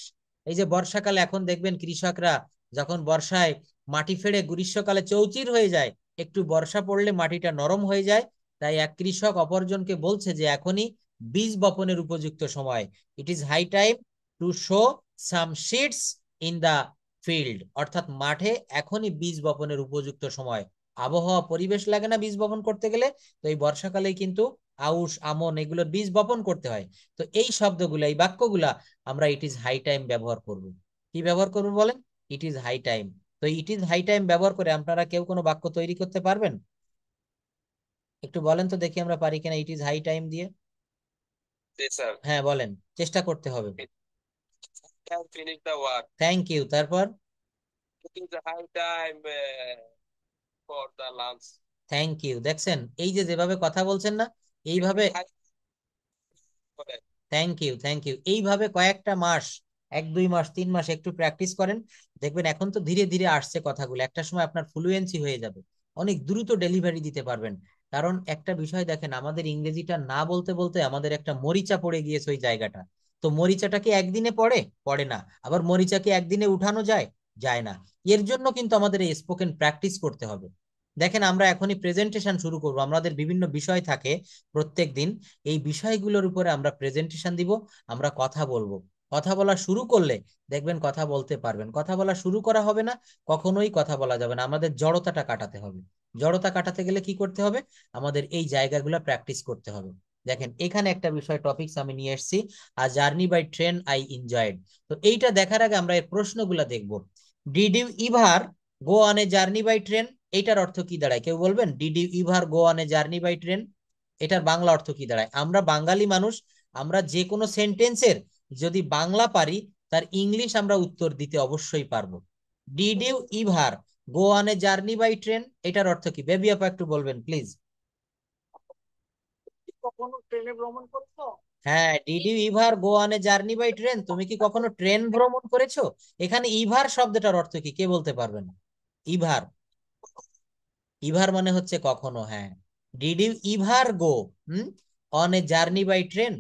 S1: এই যে বর্ষাকালে এখন দেখবেন কৃষকরা যখন বর্ষায় মাটি ফেড়ে গ্রীষ্মকালে চৌচির হয়ে যায়, একটু বর্ষা পড়লে মাটিটা নরম হয়ে যায়। তাই এক কৃষক অপরজনকে বলছে যে এখনই বীজ বপনের উপযুক্ত সময়, it is high time to sow some seeds in the field, অর্থাৎ মাঠে এখনই বীজ বপনের উপযুক্ত সময়। আবহাওয়া পরিবেশ লাগে না বীজ বপন করতে গেলে? তো এই বর্ষাকালেই কিন্তু আউশ আমন এগুলোর বীজ বপন করতে হয়। তো এই শব্দগুলা, এই বাক্যগুলা আমরা ইট ইজ হাই টাইম ব্যবহার করব। কি ব্যবহার করবো বলেন? It is high time. তো ইট ইজ হাই টাইম ব্যবহার করে আপনারা কেউ কোনো বাক্য তৈরি করতে পারবেন? একটু বলেন তো দেখি আমরা পারি কিনা ইট ইজ হাই টাইম দিয়ে। হ্যাঁ বলেন, চেষ্টা করতে হবে। থ্যাংক ইউ, তারপর? Thank you. দেখছেন এই যে যেভাবে কথা বলছেন না, এইভাবে, থ্যাংক ইউ, থ্যাংক ইউ, এইভাবে কয়েকটা মাস, 1 2 মাস 3 মাস একটু প্র্যাকটিস করেন, দেখবেন এখন তো ধীরে ধীরে আসছে কথাগুলো, একটা সময় আপনার ফ্লুয়েন্সি হয়ে যাবে, অনেক দ্রুত ডেলিভারি দিতে পারবেন। কারণ একটা বিষয় দেখেন, আমাদের ইংরেজিটা না বলতে বলতে আমাদের একটা মরিচা পড়ে গিয়েছে ওই জায়গাটা। তো মরিচাটা কি একদিনে পড়ে? পড়ে না। আবার মরিচাকে একদিনে উঠানো যায়? যায় না। এর জন্য কিন্তু আমাদের এই স্পোকেন প্র্যাকটিস করতে হবে। দেখেন আমরা এখনই প্রেজেন্টেশন শুরু করবো, আমাদের বিভিন্ন বিষয় থাকে প্রত্যেক দিন, এই বিষয়গুলোর উপরে আমরা প্রেজেন্টেশন দিব, আমরা কথা বলবো। কথা বলা শুরু করলে দেখবেন কথা বলতে পারবেন, কথা বলা শুরু করা হবে না, কখনোই কথা বলা যাবে না। আমাদের জড়তাটা কাটাতে হবে। জড়তা কাটাতে গেলে কি করতে হবে? আমাদের এই জায়গাগুলো প্র্যাকটিস করতে হবে। দেখেন এখানে একটা বিষয় টপিকস আমি নিয়ে এসেছি, আর journey by train I enjoyed. তো এইটা দেখার আগে আমরা এর প্রশ্নগুলো দেখব। Did you ever go on a journey by train? এইটার অর্থ কি দাঁড়ায় কেউ বলবেন? Did you ever go on a journey by train, এটার বাংলা অর্থ কি দাঁড়ায়? আমরা বাঙালি মানুষ, আমরা যে কোনো সেন্টেন্সের যদি বাংলা পারি, তার ইংলিশ আমরা উত্তর দিতে অবশ্যই পারবো। Did you ever go on a journey by train, এটার অর্থ কি? বেবি আপা একটু বলবেন প্লিজ।
S2: কখনো ট্রেনে ভ্রমণ করছো?
S1: হ্যাঁ, did you ever go on a journey by train, তুমি কি কখনো ট্রেন ভ্রমণ করেছো? এখানে ইভার শব্দটার অর্থ কি কে বলতে পারবেন? ইভার, ইভার মানে হচ্ছে কখনো, হ্যাঁ। Did you ever go hmm on a journey by train,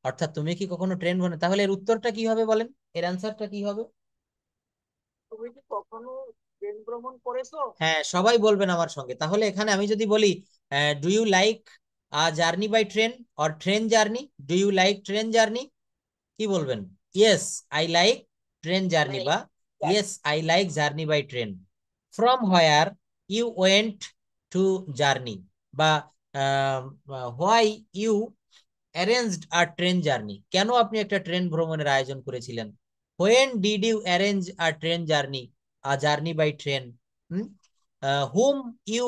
S1: অর্থাৎ তুমি কি কখনো ট্রেন ভ্রমণ, তাহলে এর উত্তরটা কি হবে বলেন? এর অ্যান্সারটা কি হবে?
S2: তুমি কি কখনো ট্রেন ভ্রমণ করেছো?
S1: হ্যাঁ, সবাই বলবেন আমার সঙ্গে। তাহলে এখানে আমি যদি বলি do you like journey by train or train journey, do you like train journey, কি বলবেন? Yes I like train journey, বা yes I like journey by train. From where you went to journey, বা why you arranged a train journey, কেন আপনি একটা ট্রেন ভ্রমণের আয়োজন করেছিলেন? When did you arrange a train journey, a journey by train? Hmm you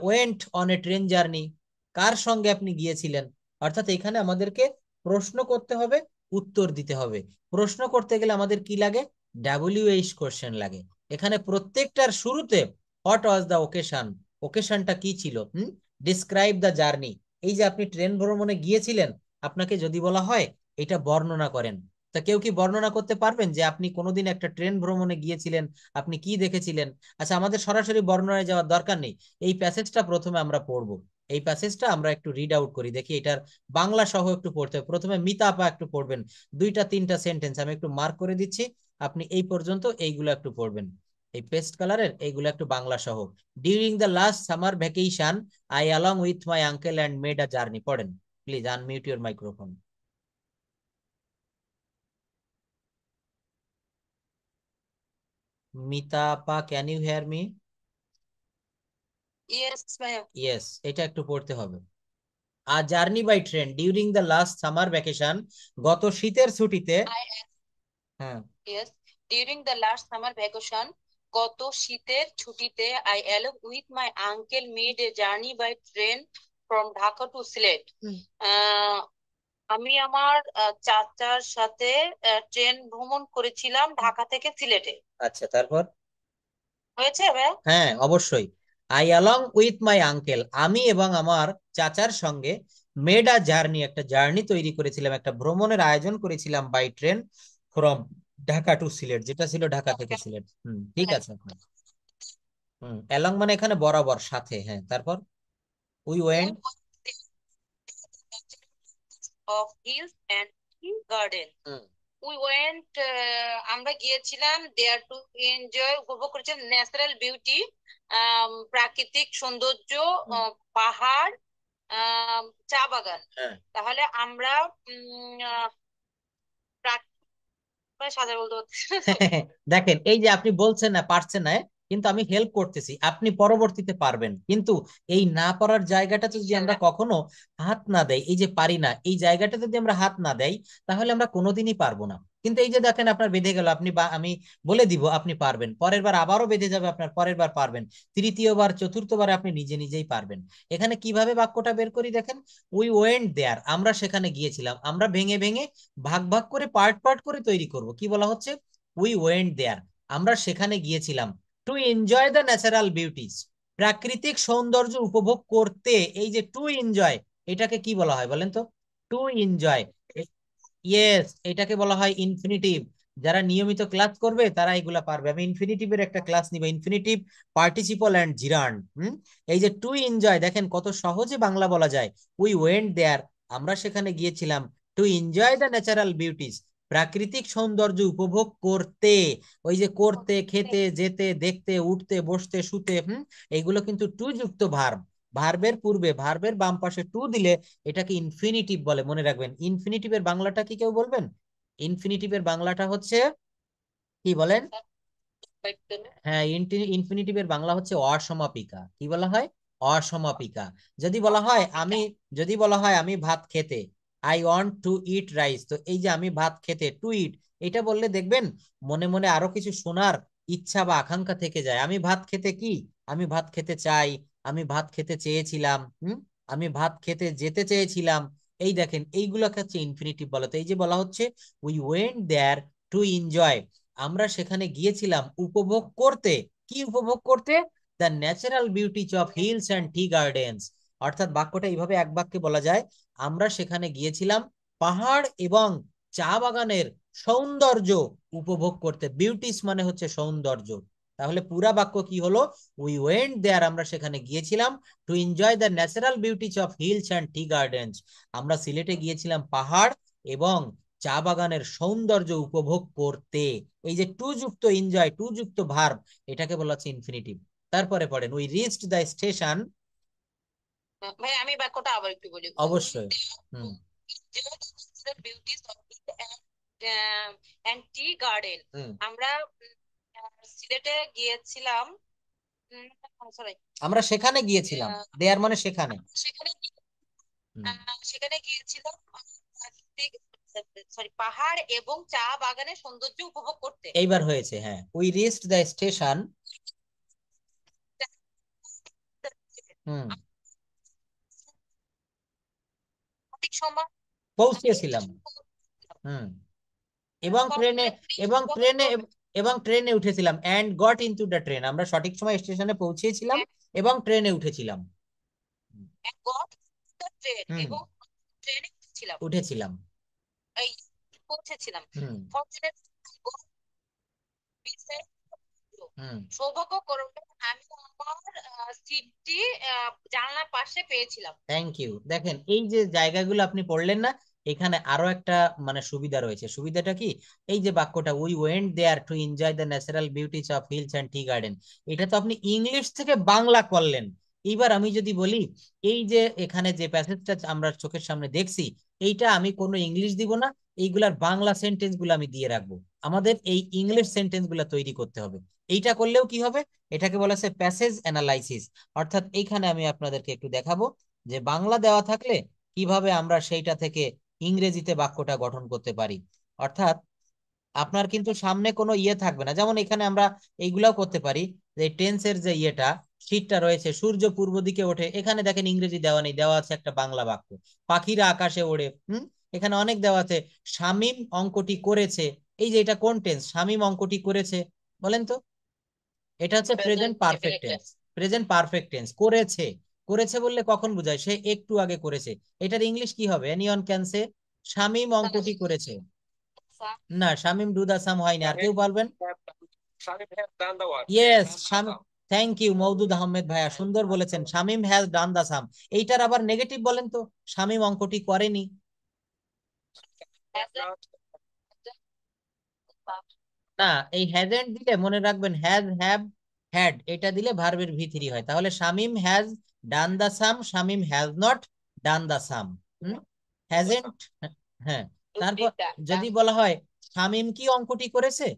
S1: went on a train journey, কার সঙ্গে আপনি গিয়েছিলেন? অর্থাৎ এখানে আমাদেরকে প্রশ্ন করতে হবে, উত্তর দিতে হবে। প্রশ্ন করতে গেলে আমাদের কি লাগে? ডাব্লিউএইচ কোশ্চেন লাগে। এখানে প্রত্যেকটার শুরুতে হোয়াট ওয়াজ দ্য ওকেশন, ওকেশনটা কি ছিল, ডিসক্রাইব দ্য জার্নি, এই যে আপনি ট্রেন ভ্রমণে গিয়েছিলেন, আপনাকে যদি বলা হয় এটা বর্ণনা করেন, তা কেউ কি বর্ণনা করতে পারবেন যে আপনি কোনোদিন একটা ট্রেন ভ্রমণে গিয়েছিলেন, আপনি কি দেখেছিলেন? আচ্ছা, আমাদের সরাসরি বর্ণনায় যাওয়ার দরকার নেই, এই প্যাসেজটা প্রথমে আমরা পড়বো। এই প্যাসেজটা আমরা একটু রিড আউট করি, দেখি এটার বাংলা সহ একটু পড়তে হবে। প্রথমে মিতা আপা একটু পড়বেন, 2 3টা সেন্টেন্স আমি একটু মার্ক করে দিচ্ছি, আপনি এই পর্যন্ত এইগুলো একটু পড়বেন, এই পেস্ট কালারের এইগুলো একটু বাংলা সহ। During the last summer vacation I along with my uncle and made a journey, পড়েন please, unmute your microphone. Mita আপা, can you hear me?
S2: Yes ma'am.
S1: Yes, এটা একটু পড়তে হবে। A journey by train during the last summer vacation, গত শীতের ছুটিতে।
S2: I
S1: হ্যাঁ,
S2: yes, during the last summer vacation, গত শীতের ছুটিতে I along with my uncle made a journey by train from Dhaka to Sylhet. আমি আমার চাচার সাথে ট্রেন ভ্রমণ করেছিলাম ঢাকা থেকে সিলেটে।
S1: আচ্ছা, তারপর?
S2: হয়েছে ভাই?
S1: হ্যাঁ অবশ্যই। I along with my uncle, আমি এবং আমার চাচার সঙ্গে, মেড আ জার্নি, একটা জার্নি তৈরি করেছিলাম, একটা ভ্রমণের আয়োজন করেছিলাম, by train, from Dhaka to Sylhet, যেটা ছিল ঢাকা থেকে সিলেট। ঠিক আছে আপনার। অ্যালং মানে এখানে বরাবর, সাথে, হ্যাঁ, তারপর we went.
S2: Of hills and garden. We went, আমরা গিয়েছিলাম দেয়ার টু এনজয়, উপভোগ করেছিলাম ন্যাচারাল বিউটি, প্রাকৃতিক সৌন্দর্য, পাহাড়, চা বাগান।
S1: হ্যাঁ।
S2: তাহলে আমরা সাজা বলতে পারছি।
S1: দেখেন এই যে আপনি বলছেন না পারছেন না, কিন্তু আমি হেল্প করতেছি, আপনি পরবর্তীতে পারবেন, কিন্তু এই না পারার জায়গাটাতে যদি আমরা
S2: ইনশাল্লাহ।
S1: কখনো হাত না দেই, এই যে পারি না এই জায়গাটা যদি আমরা হাত না দেই, তাহলে আমরা কোনোদিনই পারবো না। কিন্তু এই যে দেখেন আপনার বেঁধে গেল, আপনি বা আমি বলে দিব আপনি পারবেন, পরের বার আবারও বেঁধে যাবে আপনার, পরের বার পারবেন, তৃতীয়বার চতুর্থবার আপনি নিজে নিজেই পারবেন। এখানে কিভাবে বাক্যটা বের করি দেখেন, উই ওয়েন্ট দেয়ার, আমরা সেখানে গিয়েছিলাম, আমরা ভেঙে ভেঙে ভাগ ভাগ করে পার্ট পার্ট করে তৈরি করব, কি বলা হচ্ছে, উই ওয়েন্ট দেয়ার, আমরা সেখানে গিয়েছিলাম, two enjoy the natural beauties, প্রাকৃতিক সৌন্দর্য উপভোগ করতে। এই যে টু এনজয়, এটাকে কি বলা হয় বলেন তো, টু এনজয়, ইয়েস, এটাকে বলা হয় ইনফিনিটিভ। যারা নিয়মিত ক্লাস করবে তারা এগুলা পারবে। আমি ইনফিনিটিভের একটা ক্লাস নিব, ইনফিনিটিভ, পার্টিসিপল এন্ড জিরান্ড। এই যে টু এনজয়, দেখেন কত সহজে বাংলা বলা যায়, উই ওয়েন্ট দেয়ার, আমরা সেখানে গিয়েছিলাম, two enjoy the natural beauties, প্রাকৃতিক সৌন্দর্য উপভোগ করতে। ওই যে করতে, খেতে, যেতে, দেখতে, উঠতে, বসতে, শুতে, এইগুলো কিন্তু টু যুক্ত ভার্ব। ভার্বের পূর্বে, ভার্বের বাম পাশে টু দিলে এটাকে ইনফিনিটিভ বলে, মনে রাখবেন। ইনফিনিটিভের বাংলাটা কি কেউ বলবেন? ইনফিনিটিভের বাংলাটা হচ্ছে কি বলেন? হ্যাঁ, ইনফিনিটিভের বাংলা হচ্ছে অসমাপিকা। কি বলা হয়? অসমাপিকা। যদি বলা হয় আমি, যদি বলা হয় আমি ভাত খেতে, I want to eat rice, তো এই যে আমি ভাত খেতে, টু ইট, এটা বললে দেখবেন মনে মনে আরো কিছু শোনার ইচ্ছা বা আকাঙ্ক্ষা থেকে যায়। আমি ভাত খেতে কি, আমি ভাত খেতে চাই, আমি ভাত খেতে চেয়েছিলাম, আমি ভাত খেতে যেতে চেয়েছিলাম। এই দেখেন এইগুলোকে হচ্ছে ইনফিনিটিভ বলা। তো এই যে বলা হচ্ছে we went there to enjoy, আমরা সেখানে গিয়েছিলাম উপভোগ করতে। কি উপভোগ করতে? The natural beauties of hills and tea gardens. অর্থাৎ বাক্যটা এইভাবে এক বাক্যে বলা যায়, আমরা সেখানে গিয়েছিলাম পাহাড় এবং চা বাগানের সৌন্দর্য উপভোগ করতে। বিউটিস মানে হচ্ছে সৌন্দর্য। তাহলে পুরা বাক্য কি হলো, উই ওয়েন্ট দেয়ার, আমরা সেখানে গিয়েছিলাম, two enjoy the natural beauties of hills and tea gardens, আমরা সিলেটে গিয়েছিলাম পাহাড় এবং চা বাগানের সৌন্দর্য উপভোগ করতে। এই যে টু যুক্ত এনজয়, টু যুক্ত ভার্ব, এটাকে বলা হচ্ছে ইনফিনিটিভ। তারপরে পড়েন, উই রিচড দ্য স্টেশন।
S2: ভাই আমি বাক্যটা আবার একটু বলি।
S1: অবশ্যই। হুম।
S2: Beauties of and tea garden.
S1: হুম।
S2: আমরা সিলেটে গিয়েছিলাম, সরি,
S1: আমরা সেখানে গিয়েছিলাম, দেয়ার মানে সেখানে।
S2: সেখানে
S1: হুম।
S2: সেখানে গিয়েছিলাম সরি পাহাড় এবং চা বাগানের সৌন্দর্য উপভোগ করতে।
S1: এইবার হয়েছে, হ্যাঁ, উই রিচড দ্য স্টেশন। হুম।
S2: সঠিক সময়
S1: পৌঁছেছিলাম। হুম। এবং ট্রেনে, এবং ট্রেনে, এবং ট্রেনে উঠেছিলাম, and got into the train, আমরা সঠিক সময় স্টেশনে পৌঁছেছিলাম এবং ট্রেনে উঠেছিলাম।
S2: Train
S1: hmm.
S2: এবং ট্রেনে ছিলাম,
S1: উঠেছিলাম।
S2: এই পৌঁছেছিলাম।
S1: হুম। হুম।
S2: সৌভাগ্যক্রমে আমি আমার সিটটি জানলার পাশে পেয়েছিলাম।
S1: Thank you. দেখেন এই যে জায়গাগুলো আপনি পড়লেন না, এখানে আরো একটা মানে সুবিধা রয়েছে। সুবিধাটা কি? এই যে বাক্যটা we went there to enjoy the natural beauties of hills and tea garden, এটা তো আপনি ইংলিশ থেকে বাংলা করলেন। এইবার আমি যদি বলি, এই যে এখানে যে প্যাসেজটা আমরা চোখের সামনে দেখছি, এইটা আমি কোনো ইংলিশ দিব না, এইগুলার বাংলা সেন্টেন্স গুলো আমি দিয়ে রাখবো। আমাদের এই ইংলিশ সেন্টেন্স গুলা তৈরি করতে হবে। এইটা করলেও কি হবে, এটাকে বলা হচ্ছে প্যাসেজ অ্যানালাইসিস। অর্থাৎ এইখানে আমি আপনাদেরকে একটু দেখাবো যে বাংলা দেওয়া থাকলে কিভাবে আমরা সেইটা থেকে ইংরেজিতে বাক্যটা গঠন করতে পারি। অর্থাৎ আপনার কিন্তু সামনে কোনো ইয়ে থাকবে না, যেমন এখানে আমরা এইগুলাও করতে পারি, যে টেন্সের যে ইয়েটা শীটটা রয়েছে, সূর্য পূর্ব দিকে ওঠে, এখানে দেখেন ইংরেজি দেওয়া নেই, দেওয়া আছে একটা বাংলা বাক্য, পাখিরা আকাশে ওড়ে। এখানে অনেক দেওয়া আছে, শামীম অঙ্কটি করেছে, এই যে এটা কোন টেন্স, শামীম অঙ্কটি করেছে, বলেন তো? এটা হচ্ছে present perfect tense. Present perfect tense, করেছে। করেছে বললে কখন বোঝায়, সে একটু আগে করেছে। এটার ইংলিশ কি হবে? এনিওয়ান ক্যান সে, শামীম অঙ্কটি করেছে। না, শামিম ডু দা সাম হয়নি, আর কেউ বলবেন?
S3: Shamim has done the work.
S1: Yes, Shamim. Thank you Moudud Ahmed ভাইয়া, সুন্দর বলেছেন, শামিম হ্যাজ ডান দা সাম। এইটার আবার নেগেটিভ বলেন তো, শামিম অঙ্কটি করেনি। না, এই হ্যাজেন্ট দিলে মনে রাখবেন হ্যাজ, হ্যাভ, হ্যাড, এটা দিলে ভার্বের ভি3 হয়। তাহলে Shamim has done the sum, Shamim has not done the sum. Hasn't. হ্যাঁ। তারপর যদি বলা হয় শামিম কি অঙ্কটি করেছে?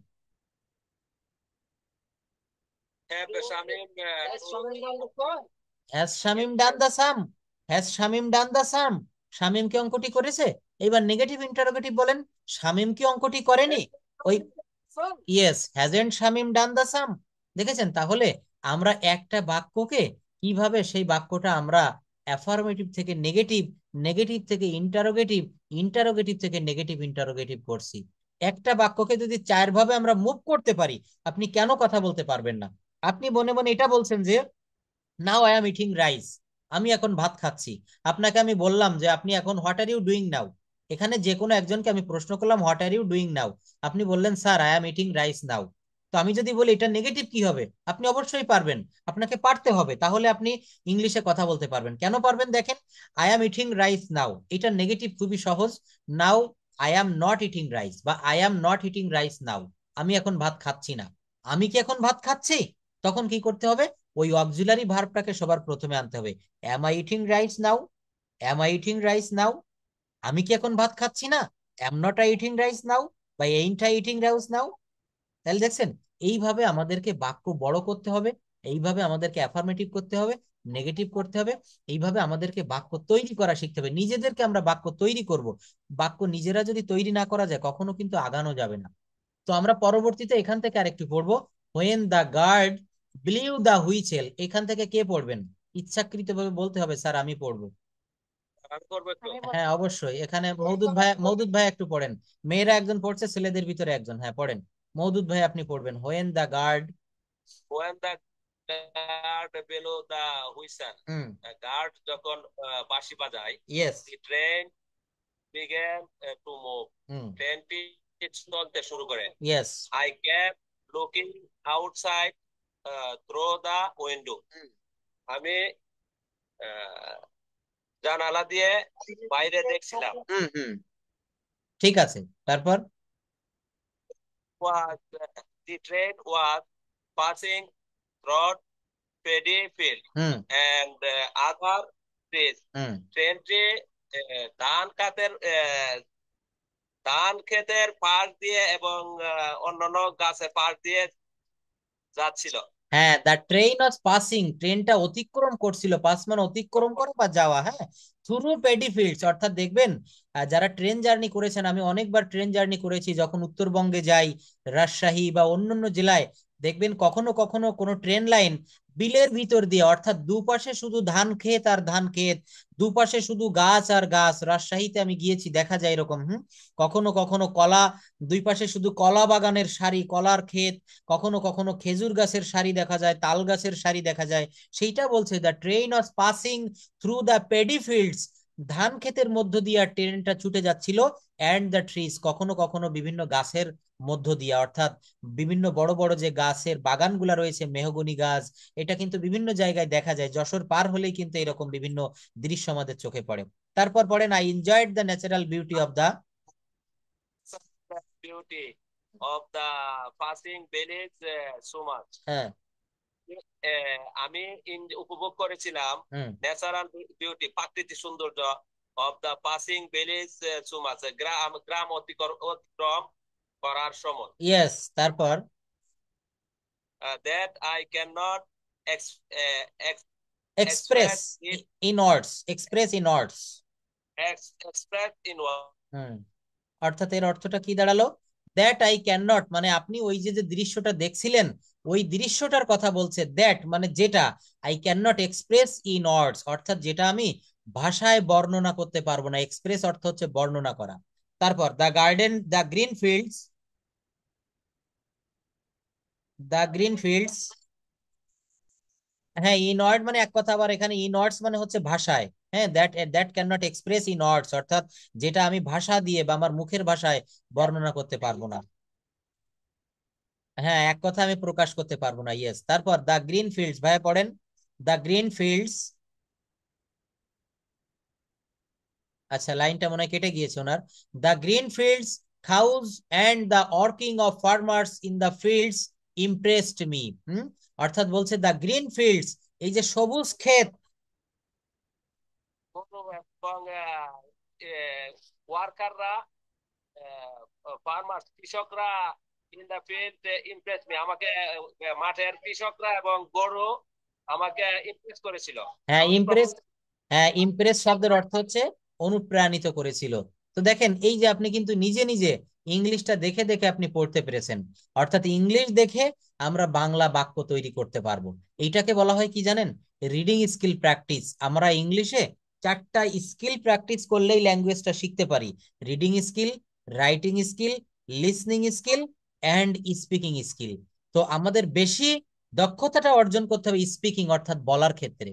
S3: Have Shamim
S1: has Shamim done the sum, has Shamim done the sum, শামিম কি অঙ্কটি করেছে? এবার নেগেটিভ ইন্টারোগেটিভ বলেন, শামিম কি অঙ্কটি করেনি? ওই yes, hasn't Shamim done the সাম। দেখেছেন? তাহলে আমরা একটা বাক্যকে কিভাবে সেই বাক্যটা আমরা অ্যাফার্মেটিভ থেকে নেগেটিভ, নেগেটিভ থেকে ইন্টারোগেটিভ, ইন্টারোগেটিভ থেকে নেগেটিভ ইন্টারোগেটিভ করছি। একটা বাক্যকে যদি 4 ভাবে আমরা মুভ করতে পারি, আপনি কেন কথা বলতে পারবেন না? আপনি মনে মনে এটা বলছেন যে নাও আই এম ইটিং রাইস, আমি এখন ভাত খাচ্ছি। আপনাকে আমি বললাম যে আপনি এখন what are you doing now. এখানে যে কোনো একজনকে আমি প্রশ্ন করলাম what are you doing now, আপনি বললেন sir I am eating rice now. তো আমি যদি বলি এটা নেগেটিভ কি হবে, আপনি অবশ্যই পারবেন, আপনাকে পারতে হবে, তাহলে আপনি ইংলিশে কথা বলতে পারবেন। কেন পারবেন? দেখেন, I am eating rice now, এটা নেগেটিভ খুবই সহজ। Now I am not eating rice, বা I am not eating rice now, আমি এখন ভাত খাচ্ছি না। আমি কি এখন ভাত খাচ্ছি? তখন কি করতে হবে? ওই অক্সিলারি ভার্বটাকে সবার প্রথমে আনতে হবে। Am I eating rice now, am I eating rice now, আমি কি এখন ভাত খাচ্ছি না? Am not I eating rice now, বা ain't I eating rice now. তাহলে দেখছেন, এইভাবে আমাদেরকে বাক্য বড় করতে হবে, এইভাবে আমাদেরকে অ্যাফার্মেটিভ করতে হবে, নেগেটিভ করতে হবে, এইভাবে আমাদেরকে বাক্য তৈরি করা শিখতে হবে। নিজেদেরকে আমরা বাক্য তৈরি করব। বাক্য নিজেরা যদি তৈরি না করা যায়, কখনো কিন্তু আগানো যাবে না। তো আমরা পরবর্তীতে এখান থেকে আরেকটু পড়বো, when the guard blew the whistle, এখান থেকে কে পড়বেন? ইচ্ছাকৃতভাবে বলতে হবে স্যার আমি পড়বো।
S3: আমি করবো একটু।
S1: হ্যাঁ অবশ্যই, এখানে মওদুদ ভাই, মওদুদ ভাই একটু পড়েন। মেয়েরা একজন পড়ছে, ছেলেদের ভিতরে একজন, হ্যাঁ পড়েন। মওদুদ ভাই আপনি পড়বেন, when the guard.
S3: When the guard below the whistle,
S1: হুম।
S3: guard যখন বাঁশি বাজায়,
S1: yes.
S3: the train began to move.
S1: হুম।
S3: ট্রেনটি চলতে শুরু করে।
S1: Yes.
S3: I kept looking outside through the window. আমি জানালা দিয়ে বাইরে দেখছিলাম।
S1: হুম হুম, ঠিক আছে। তারপর
S3: Was the train was passing through paddy field
S1: hmm
S3: and other trees.
S1: হুম
S3: ট্রেনটি ধান খাতের ধান ক্ষেতের পাশ দিয়ে এবং অন্যান্য গাছের পাশ দিয়ে যাচ্ছিল।
S1: হ্যাঁ, দ্য ট্রেন ওয়াজ পাসিং, ট্রেনটা অতিক্রম করছিল, পাস মানে অতিক্রম করা বা যাওয়া, হ্যাঁ, থ্রু প্যাডি ফিল্ডস। অর্থাৎ দেখবেন যারা ট্রেন জার্নি করেছেন, আমি অনেকবার ট্রেন জার্নি করেছি, যখন উত্তরবঙ্গে যাই, রাজশাহী বা অন্যান্য জেলায়, দেখবেন কখনো কখনো কোনো ট্রেন লাইন বিলের ভিতর দিয়ে, অর্থাৎ দুপাশে শুধু ধান ক্ষেত আর ধান ক্ষেত, দুপাশে শুধু গাছ আর গাছ। রাজশাহীতে আমি গিয়েছি, দেখা যায় এরকম। কখনো কখনো কলা, দুই পাশে শুধু কলা বাগানের সারি, কলার ক্ষেত, কখনো কখনো খেজুর গাছের সারি দেখা যায়, তাল গাছের সারি দেখা যায়। সেইটা বলছে the train was passing through the paddy fields, ধান ক্ষেতের মধ্য দিয়ে ট্রেনটা ছুটে যাচ্ছিল। অ্যান্ড দ্য ট্রিজ, কখনো কখনো বিভিন্ন গাছের মধ্য দিয়ে, অর্থাৎ বিভিন্ন বড় বড় যে গাছের বাগানগুলা রয়েছে, মেহগনি গাছ, এটা কিন্তু বিভিন্ন জায়গায় দেখা যায়। যশোর পার হলেই কিন্তু এরকম বিভিন্ন দৃশ্য আমাদের চোখে পড়ে। তারপর পড়েন, I enjoyed the natural beauty of the.
S3: Beauty of the passing village so much.
S1: হ্যাঁ।
S3: আমি উপভোগ করেছিলাম
S1: হুম।
S3: ন্যাচারাল বিউটি, প্রাকৃতিক সৌন্দর্য, of the passing village so much, গ্রাম গ্রাম অতিক্রম করার সময়।
S1: ইয়েস। তারপর
S3: that I can not
S1: express in words, express in words.
S3: Express in
S1: hmm. অর্থাৎ এর অর্থটা কি দাঁড়ালো? দ্যাট আই ক্যান নট, মানে আপনি ওই যে যে দৃশ্যটা দেখছিলেন, ওই দৃশ্যটার কথা বলছে। দ্যাট মানে যেটা, I can not express in ওয়ার্ডস, অর্থাৎ যেটা আমি ভাষায় বর্ণনা করতে পারবো না। এক্সপ্রেস অর্থ হচ্ছে বর্ণনা করা। তারপর the garden, the green fields, the green fields হ্যাঁ, ইনওয়ার্ড মানে এক কথা, আবার এখানে ইনওয়ার্ডস মানে হচ্ছে ভাষায়। হ্যাঁ, that that can not express in ওয়ার্ডস, অর্থাৎ যেটা আমি ভাষা দিয়ে বা আমার মুখের ভাষায় বর্ণনা করতে পারবো না। হ্যাঁ, এক কথা আমি প্রকাশ করতে পারবো না। ইয়েস, তারপর দ্য গ্রিন ফিল্ডস, ভাইয়া পড়েন। দ্য গ্রিন ফিল্ডস, আচ্ছা লাইনটা মনে হয় কেটে গিয়েছে ওনার। The green fields, cows and the working of farmers in the fields impressed me. অর্থাৎ বলছে দ্য গ্রিন ফিল্ডস, এই যে সবুজ ক্ষেত।
S3: এবং ওয়ার্কাররা, ফার্মার্স কৃষকরা, in the field impress me, আমাকে মাঠের কৃষকরা এবং গরু আমাকে ইমপ্রেস করেছিল।
S1: হ্যাঁ, ইমপ্রেস। হ্যাঁ, ইমপ্রেস শব্দের অর্থ হচ্ছে অনুপ্রাণিত করেছিল। তো দেখেন, এই যে আপনি কিন্তু নিজে নিজে ইংলিশটা দেখে দেখে আপনি পড়তে পেরেছেন, অর্থাৎ ইংলিশ দেখে আমরা বাংলা বাক্য তৈরি করতে পারবো। এইটাকে বলা হয় কি জানেন? Reading skill practice. আমরা ইংলিশে 4টা স্কিল প্র্যাকটিস করলেই ল্যাঙ্গুয়েজটা শিখতে পারি: reading skill, writing skill, listening skill and speaking skill. তো আমাদের বেশি দক্ষতাটা অর্জন করতে হবে স্পিকিং, অর্থাৎ বলার ক্ষেত্রে।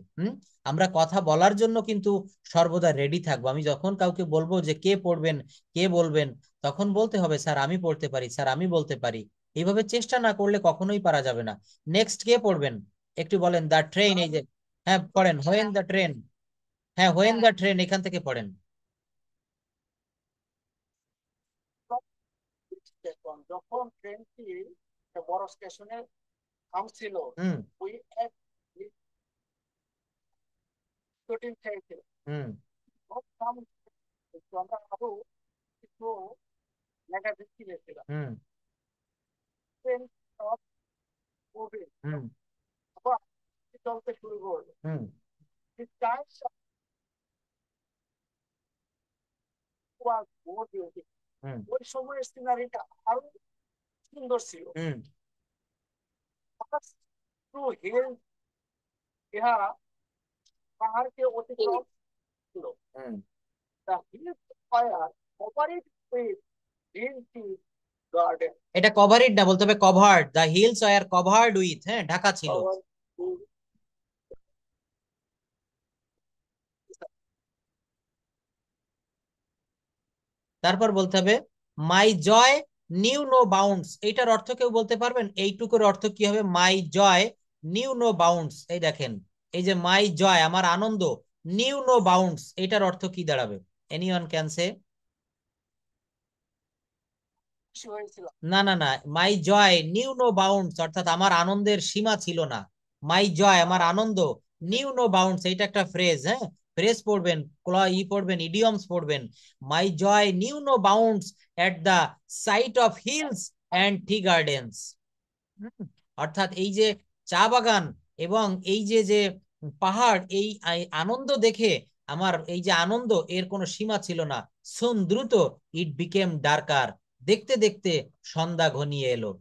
S1: আমরা কথা বলার জন্য কিন্তু সর্বদা রেডি থাকবো। আমি যখন কাউকে বলবো যে কে পড়বেন, কে বলবেন, তখন বলতে হবে স্যার আমি পড়তে পারি, স্যার আমি বলতে পারি। এইভাবে চেষ্টা না করলে কখনোই পারা যাবে না। নেক্সট কে পড়বেন একটু বলেন। দ্য ট্রেন, এই যে, হ্যাঁ পড়েন। হোয়েন দ্য ট্রেন, হ্যাঁ হোয়েন দ্য ট্রেন এখান থেকে পড়েন।
S4: যখন ট্রেনটি বড় স্টেশনে থামছিল,
S1: হুম
S4: ওই এক কঠিন খেয়েছিল।
S1: হুম
S4: আমরা আরো কিছু নেগেটিভ ছিলেছিলাম।
S1: হুম
S4: ট্রেন স্টপ করবে,
S1: হুম
S4: আবার চলতে শুরু করবে।
S1: হুম
S4: The times was more beautiful.
S1: হুম
S4: ওই সময়ের সিনারিটা আরো সুন্দর ছিল।
S1: হুম
S4: Through hills, ইহা পাহাড়কে অতিক্রম ছিল।
S1: হুম
S4: The hills fire covered with green tea garden.
S1: এটা কভারিড না, বলতে হবে covered. The hills are covered with, হ্যাঁ ঢাকা ছিল।
S4: Covered with
S1: তারপর বলতে হবে my joy knew no bounds. এইটার অর্থ কেউ বলতে পারবেন? এইটুকুর অর্থ কি হবে? My joy knew no bounds. এই দেখেন, এই যে মাই জয়, আমার আনন্দ, নিউ নো বাউন্ডস, এটার অর্থ কি দাঁড়াবে? এনিওয়ান ক্যান সে?
S4: খুশি হয়েছিল।
S1: না না না, মাই জয় নিউ নো বাউন্ডস অর্থাৎ আমার আনন্দের সীমা ছিল না। মাই জয়, আমার আনন্দ, নিউ নো বাউন্ডস, এইটা একটা ফ্রেজ। হ্যাঁ, ফ্রেজ পড়বেন, পড়বেন, ইডিয়মস পড়বেন। My joy knew no bounds at the sight of hills and tea gardens. অর্থাৎ এই যে চা বাগান এবং এই যে যে পাহাড়, এই আনন্দ দেখে আমার এই যে আনন্দ, এর কোনো সীমা ছিল না। সুন, দ্রুত, ইট বিকেম ডার্কার, দেখতে দেখতে সন্ধ্যা ঘনিয়ে এলো।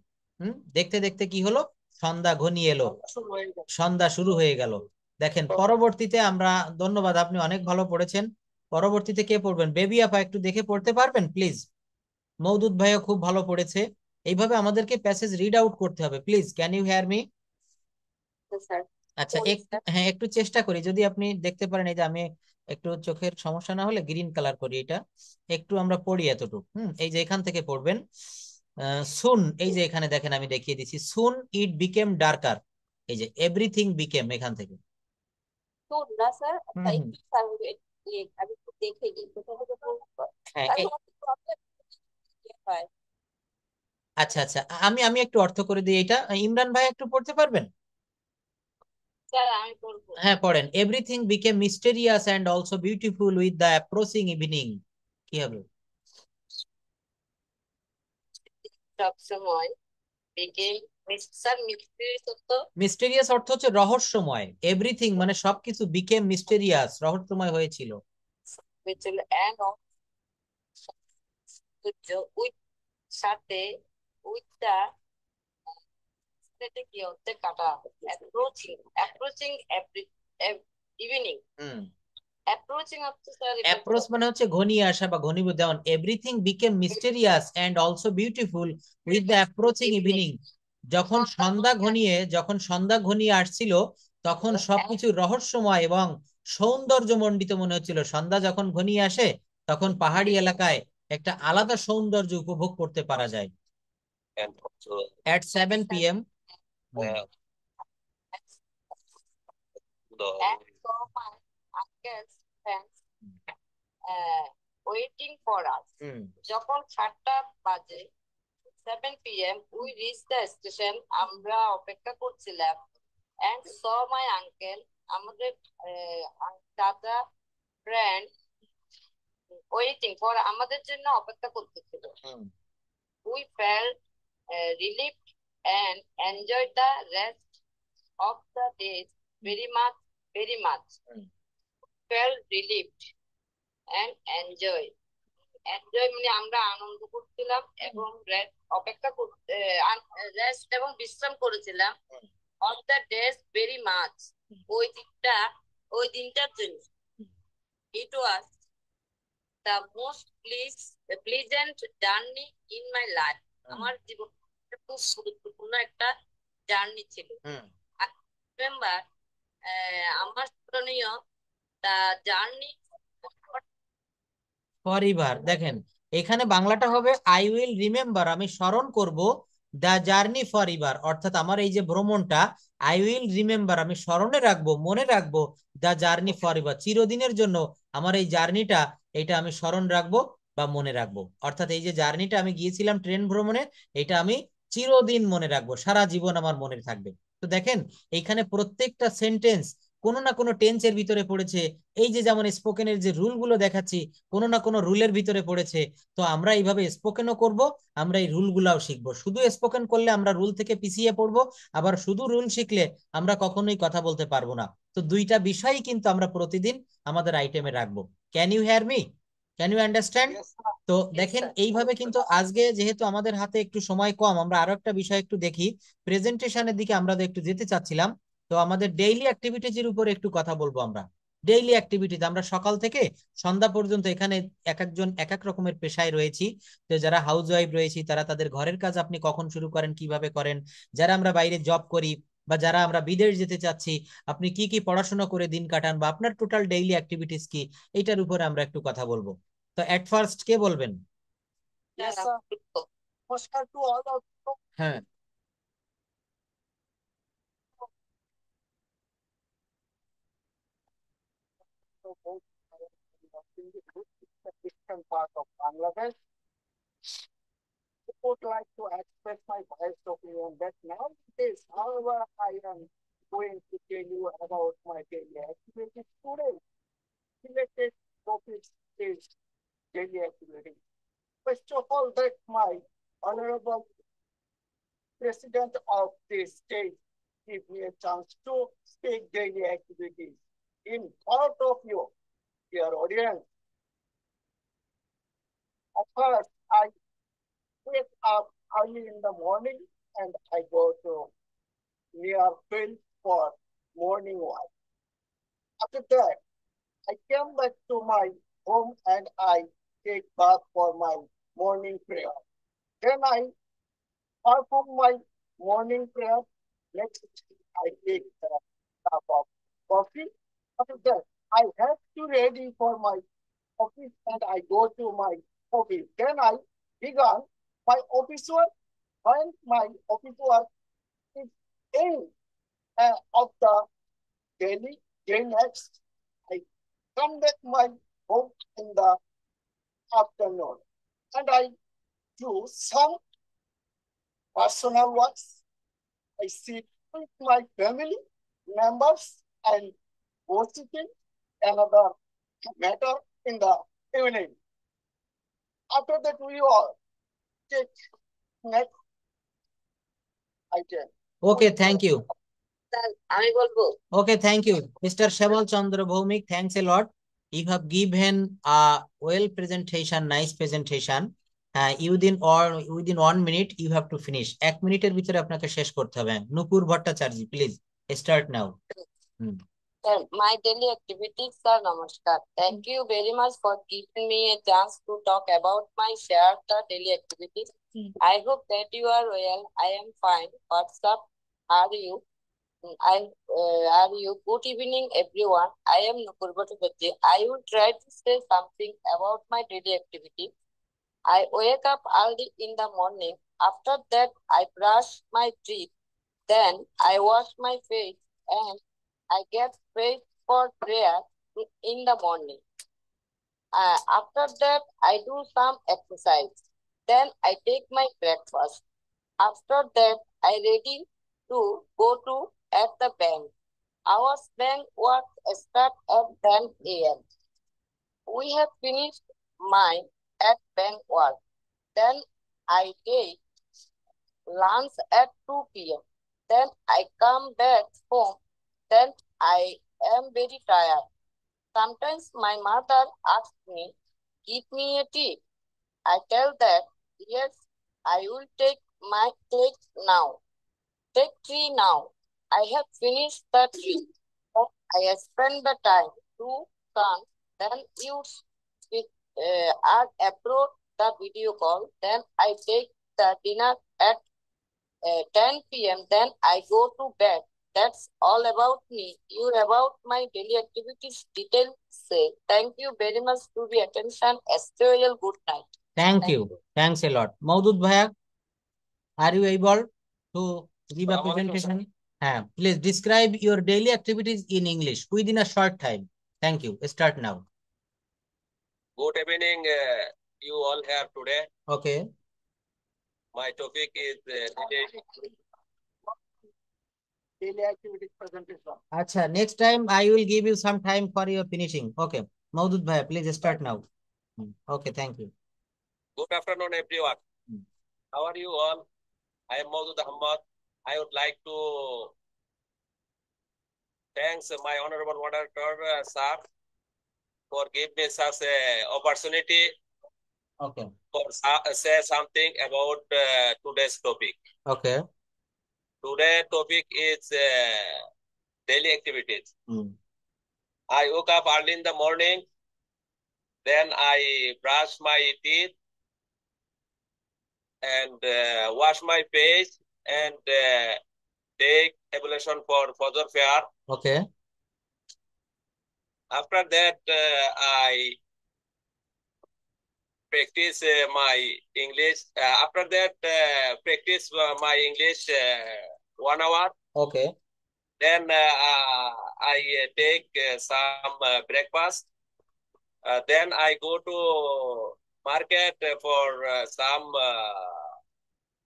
S1: দেখতে দেখতে কি হলো? সন্ধ্যা ঘনিয়ে এলো,
S4: শুরু হয়ে গেল।
S1: সন্ধ্যা শুরু হয়ে গেল। দেখেন পরবর্তীতে আমরা, ধন্যবাদ, আপনি অনেক ভালো পড়েছেন। পরবর্তীতে কে পড়বেন? বেবি আপা একটু দেখে পড়তে পারবেন প্লিজ? মওদুদ ভাইও খুব ভালো পড়েছে। এইভাবে আমাদেরকে প্যাসেজ রিড আউট করতে হবে। Please can you hear me?
S2: Sir.
S1: আচ্ছা, একটু, হ্যাঁ একটু চেষ্টা করি, যদি আপনি দেখতে পারেন। এই যে আমি একটু চোখের সমস্যা না হলে গ্রিন কালার করি এটা। একটু আমরা পড়ি এতটুকু। এই যে এখান থেকে পড়বেন। সুন, এই যে এখানে দেখেন আমি দেখিয়ে দিচ্ছি, সুন ইট বিকেম ডার্কার। এই যে এভরিথিং বিকেম, এখান থেকে।
S2: তো না স্যার,
S1: হুম হুম
S2: একটু স্যার আমি একটু দেখে নিই কোথাও থেকে বলবো।
S1: হ্যাঁ
S2: স্যার আমার তো প্রবলেম হয়।
S1: আচ্ছা আচ্ছা, আমি আমি একটু অর্থ করে দিই এটা। ইমরান ভাই একটু পড়তে পারবেন?
S2: স্যার আমি বলবো।
S1: হ্যাঁ পড়েন। Everything became mysterious and also beautiful with the approaching evening. কি হবে?
S2: সব সময় বিকেল স্যার মিষ্টি সত্য
S1: মিস্টেরিয়াস অর্থ হচ্ছে রহস্যময়। এভরিথিং মানে সবকিছু, বিকেম মিস্টেরিয়াস রহস্যময় হয়েছিল।
S2: হয়েছিল অ্যান্ড সূর্য উইথ সাথে উইথ দা সেটা কি হচ্ছে কাটা approaching approaching evening
S1: hmm
S2: approaching হচ্ছে স্যার
S1: অ্যাপ্রোচ মানে হচ্ছে ঘনিয়ে আসা বা ঘনীভূত। যেমন everything became mysterious and also beautiful with the approaching evening. যখন সন্ধ্যা ঘনিয়ে আসছিল, তখন সবকিছু রহস্যময় এবং সৌন্দর্যমণ্ডিত মনে হচ্ছিল। সন্ধ্যা যখন ঘনিয়ে আসে তখন পাহাড়ি এলাকায় একটা আলাদা সৌন্দর্য উপভোগ করতে পারা যায়।
S3: And also,
S1: At 7 p.m.
S3: uh, the
S2: And so my uncle's friends waiting for us. যখন 7টা বাজে 7 p.m. we reached the station. আমরা অপেক্ষা করছিলাম and saw my uncle, আমাদের দাদা friend waiting for আমাদের জন্য অপেক্ষা করতেছিল। We felt relieved and enjoyed the rest of the days very much, very much. Felt relieved and enjoyed. Enjoy মানে আমরা আনন্দ করছিলাম এবং অপেক্ষা করতে রেস্ট এবং বিশ্রাম করেছিলাম of the days very much, ওই দিনটার জন্য। It was the most pleasant journey in my life. আমার জীবন খুব গুরুত্বপূর্ণ একটা জার্নি ছিল। রিমেম্বার আমার স্মরণীয় দ্য জার্নি
S1: ফরএভার। দেখেন এখানে বাংলাটা হবে আই উইল রিমেম্বার, আমি স্মরণ করব, দ্য জার্নি ফরএভার, অর্থাৎ আমার এই যে ভ্রমণটা, আই উইল রিমেম্বার, আমি স্মরণে রাখবো, মনে রাখবো, দ্য জার্নি ফরএভার, চিরদিনের জন্য আমার এই জার্নিটা, এটা আমি স্মরণ রাখবো বা মনে রাখবো। অর্থাৎ এই যে জার্নিটা আমি গিয়েছিলাম ট্রেন ভ্রমণে, এটা আমি চিরদিন মনে রাখবো, সারা জীবন আমার মনে থাকবে। তো দেখেন এইখানে প্রত্যেকটা সেন্টেন্স কোনো না কোনো টেন্সের ভিতরে পড়েছে। এই যে যেমন স্পোকেনের যে রুল গুলো দেখাচ্ছি, কোনো না কোনো রুলের ভিতরে পড়েছে। তো আমরা এইভাবে স্পোকেনও করব, আমরা এই রুল গুলাও শিখবো। শুধু স্পোকেন করলে আমরা রুল থেকে পিছিয়ে পড়বো, আবার শুধু রুল শিখলে আমরা কখনোই কথা বলতে পারবো না। তো দুইটা বিষয়ই কিন্তু আমরা প্রতিদিন আমাদের আইটেমে রাখবো। Can you hear me? Can you understand? তো দেখেন এইভাবে কিন্তু আজকে যেহেতু আমাদের হাতে একটু সময় কম, আমরা আরো একটা বিষয় একটু দেখি, প্রেজেন্টেশনের দিকে আমরা একটু যেতে চাচ্ছিলাম। তো আমাদের ডেইলি অ্যাক্টিভিটিজের উপরে একটু কথা বলবো আমরা। ডেইলি অ্যাক্টিভিটিজ আমরা সকাল থেকে সন্ধ্যা পর্যন্ত এখানে এক একজন এক এক রকমের পেশায় রয়েছি। তো যারা হাউস ওয়াইফ রয়েছি তারা তাদের ঘরের কাজ আপনি কখন শুরু করেন, কিভাবে করেন, যারা আমরা বাইরে জব করি বা যারা আমরা বিদেশ যেতে চাচ্ছি, আপনি কি কি পড়াশোনা করে দিন কাটান বা আপনার টোটাল ডেইলি অ্যাক্টিভিটিস কি, এইটার উপরে আমরা একটু কথা বলবো। তো এট ফার্স্ট কে বলবেন?
S4: Yes, sir. Namaskar to all of you.
S1: হ্যাঁ,
S4: In the eastern part of Bangladesh, I would like to express my biased opinion that nowadays, however, I am going to tell you about my daily activities today. Related topics is daily activity. First of all, that my honorable president of this state give me a chance to speak daily activities in front of you, dear audience. At first, I wake up early in the morning and I go to near field for morning walk. After that, I came back to my home and I take bath for my morning prayer. Then I perform my morning prayer. Next, I take a cup of coffee. After that, I have to ready for my office and I go to my office. Then I began my office work. When my office work is end of the daily, then next I come back my home in the afternoon and I do some personal works. I sit with my family members and gossiping another matter in the evening. After that, we all take next item.
S1: Okay, thank you.
S2: আমি বলবো
S1: Okay, thank you. Mr. Shemal Chandra Bhaumik, thanks a lot. You have given a well presentation, nice presentation. Within 1 minute, you have to finish. 1 মিনিটের ভিতরে আপনাকে শেষ করতে হবে। Nupur Bhattacharya, please start now.
S2: Sir, my daily activities, sir, namaskar. Thank you very much for giving me a chance to talk about my shared daily activities. I hope that you are well. I am fine. What's up? Are you?
S5: Are you? Good evening, everyone. I am Nukur Bhattacharya. I will try to say something about my daily activity. I wake up early in the morning. After that, I brush my teeth. Then I wash my face and I get ready for prayer in the morning. After that, I do some exercise. Then I take my breakfast. After that, I ready to go to at the bank. Our bank work start at 10 a.m. We have finished mine at bank work. Then I take lunch at 2 p.m. Then I come back home. Then I am very tired. Sometimes my mother asks me, give me a tea. I tell that, yes, I will take now. Take 3 now. I have finished the 3. I spend the time to come. Then you are abroad the video call. Then I take the dinner at 10 p.m. Then I go to bed. That's all about me. You about my daily activities details say. Thank you very much to the attention. Stay well. Good night.
S1: Thank you. Thanks a lot. Maudud Bhaiya, are you able to give a presentation? Please describe your daily activities in English within a short time. Thank you. Start now.
S3: Good evening, you all here today.
S1: Okay.
S3: My topic is
S4: daily activities presentation.
S1: Acha, next time I will give you some time for your finishing. Okay. Maudud Bhaiya, please start now. Okay, thank you.
S3: Good afternoon, everyone. How are you all? I am Maudud Ahmad. I would like to thanks my honorable moderator, sir, for giving me such an opportunity.
S1: Okay.
S3: For say something about today's topic.
S1: Okay.
S3: Today's topic is daily activities. I woke up early in the morning. Then I brush my teeth and wash my face and take ablution for further prayer.
S1: Okay.
S3: After that, I practice my English. After that, practice my English 1 hour.
S1: Okay.
S3: Then I take some breakfast. Then I go to market for some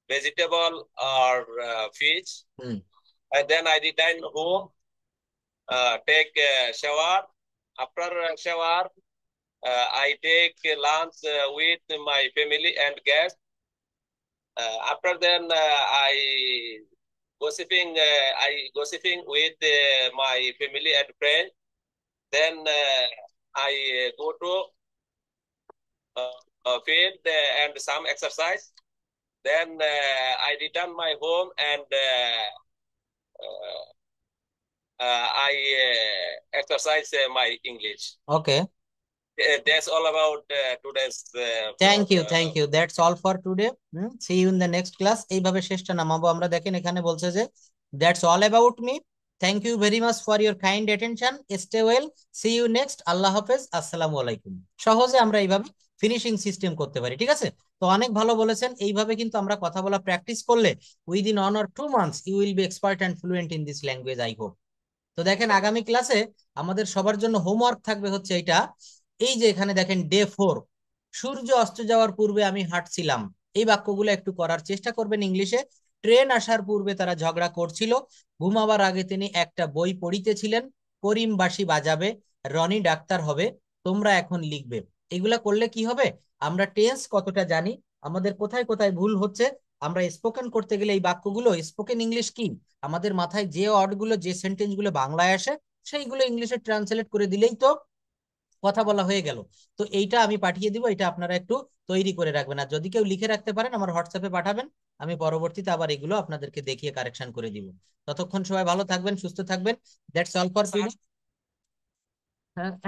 S3: vegetable or fish. And then I return home, take a shower. After shower, I take lunch with my family and guests. After then, I gossiping with my family and friends. Then I go to field and some exercise. Then I return my home and I exercise my English.
S1: Okay.
S3: That's all about today's.
S1: Thank you. That's all for today. See you in the next class. এইভাবে শেষটা নামাবো আমরা। দেখেন এখানে বলছে যে that's all about me. Thank you very much for your kind attention. Stay well. See you next. আল্লাহ হাফেজ। আসসালামু আলাইকুম। সহজে আমরা এইভাবে ফিনিশিং সিস্টেম করতে পারি, ঠিক আছে? তো অনেক ভালো বলেছেন। এইভাবে কিন্তু আমরা কথা বলা প্র্যাকটিস করলে within 1 or 2 months you will be expert and fluent in this language, I hope. তো দেখেন আগামী ক্লাসে আমাদের সবার জন্য হোমওয়ার্ক থাকবে হচ্ছে এটা। এই যে এখানে দেখেন ডে 4, সূর্য অস্ত যাওয়ার পূর্বে আমি হাঁটছিলাম। এই বাক্যগুলো একটু করার চেষ্টা করবেন ইংলিশে। ট্রেন আসার পূর্বে তারা ঝগড়া করছিল। ঘুমাবার আগে তিনি একটা বই পড়িতেছিলেন। করিম বাঁশি বাজাবে, রনি ডাক্তার হবে, তোমরা এখন লিখবে। এগুলা করলে কি হবে? আমরা টেন্স কতটা জানি, আমাদের কোথায় কোথায় ভুল হচ্ছে, আমরা স্পোকেন করতে গেলে এই বাক্যগুলো স্পোকেন ইংলিশ কি, আমাদের মাথায় যে ওয়ার্ডগুলো যে সেন্টেন্সগুলো বাংলায় আসে সেইগুলো ইংলিশে ট্রান্সলেট করে দিলেই তো কথা বলা হয়ে গেল। তো এইটা আমি পাঠিয়ে দিব, এটা আপনারা একটু তৈরি করে রাখবেন। আর যদি কেউ লিখে রাখতে পারেন আমার হোয়াটসঅ্যাপে পাঠাবেন, আমি পরবর্তীতে আবার এগুলো আপনাদেরকে দেখিয়ে কারেকশন করে দিব। ততক্ষণ সবাই ভালো থাকবেন, সুস্থ থাকবেন। That's all for today.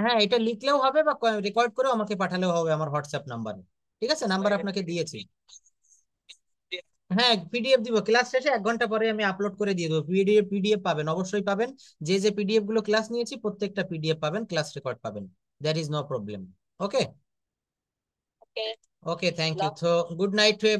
S1: হ্যাঁ, এটা লিখলেও হবে বা রেকর্ড করেও আমাকে পাঠালেও হবে আমার হোয়াটসঅ্যাপ নাম্বারে, ঠিক আছে? নাম্বার আপনাকে দিয়েছি। হ্যাঁ পিডিএফ দিব, ক্লাস শেষে 1 ঘন্টা পরে আমি আপলোড করে দিয়ে দেবো। পিডিএফ পাবেন, অবশ্যই পাবেন। যে যে পিডিএফ গুলো ক্লাস নিয়েছি প্রত্যেকটা পিডিএফ পাবেন, ক্লাস রেকর্ড পাবেন। That is no problem. Okay
S5: Okay.
S1: Okay, thank you.
S5: Love
S1: তো গুড নাইট টু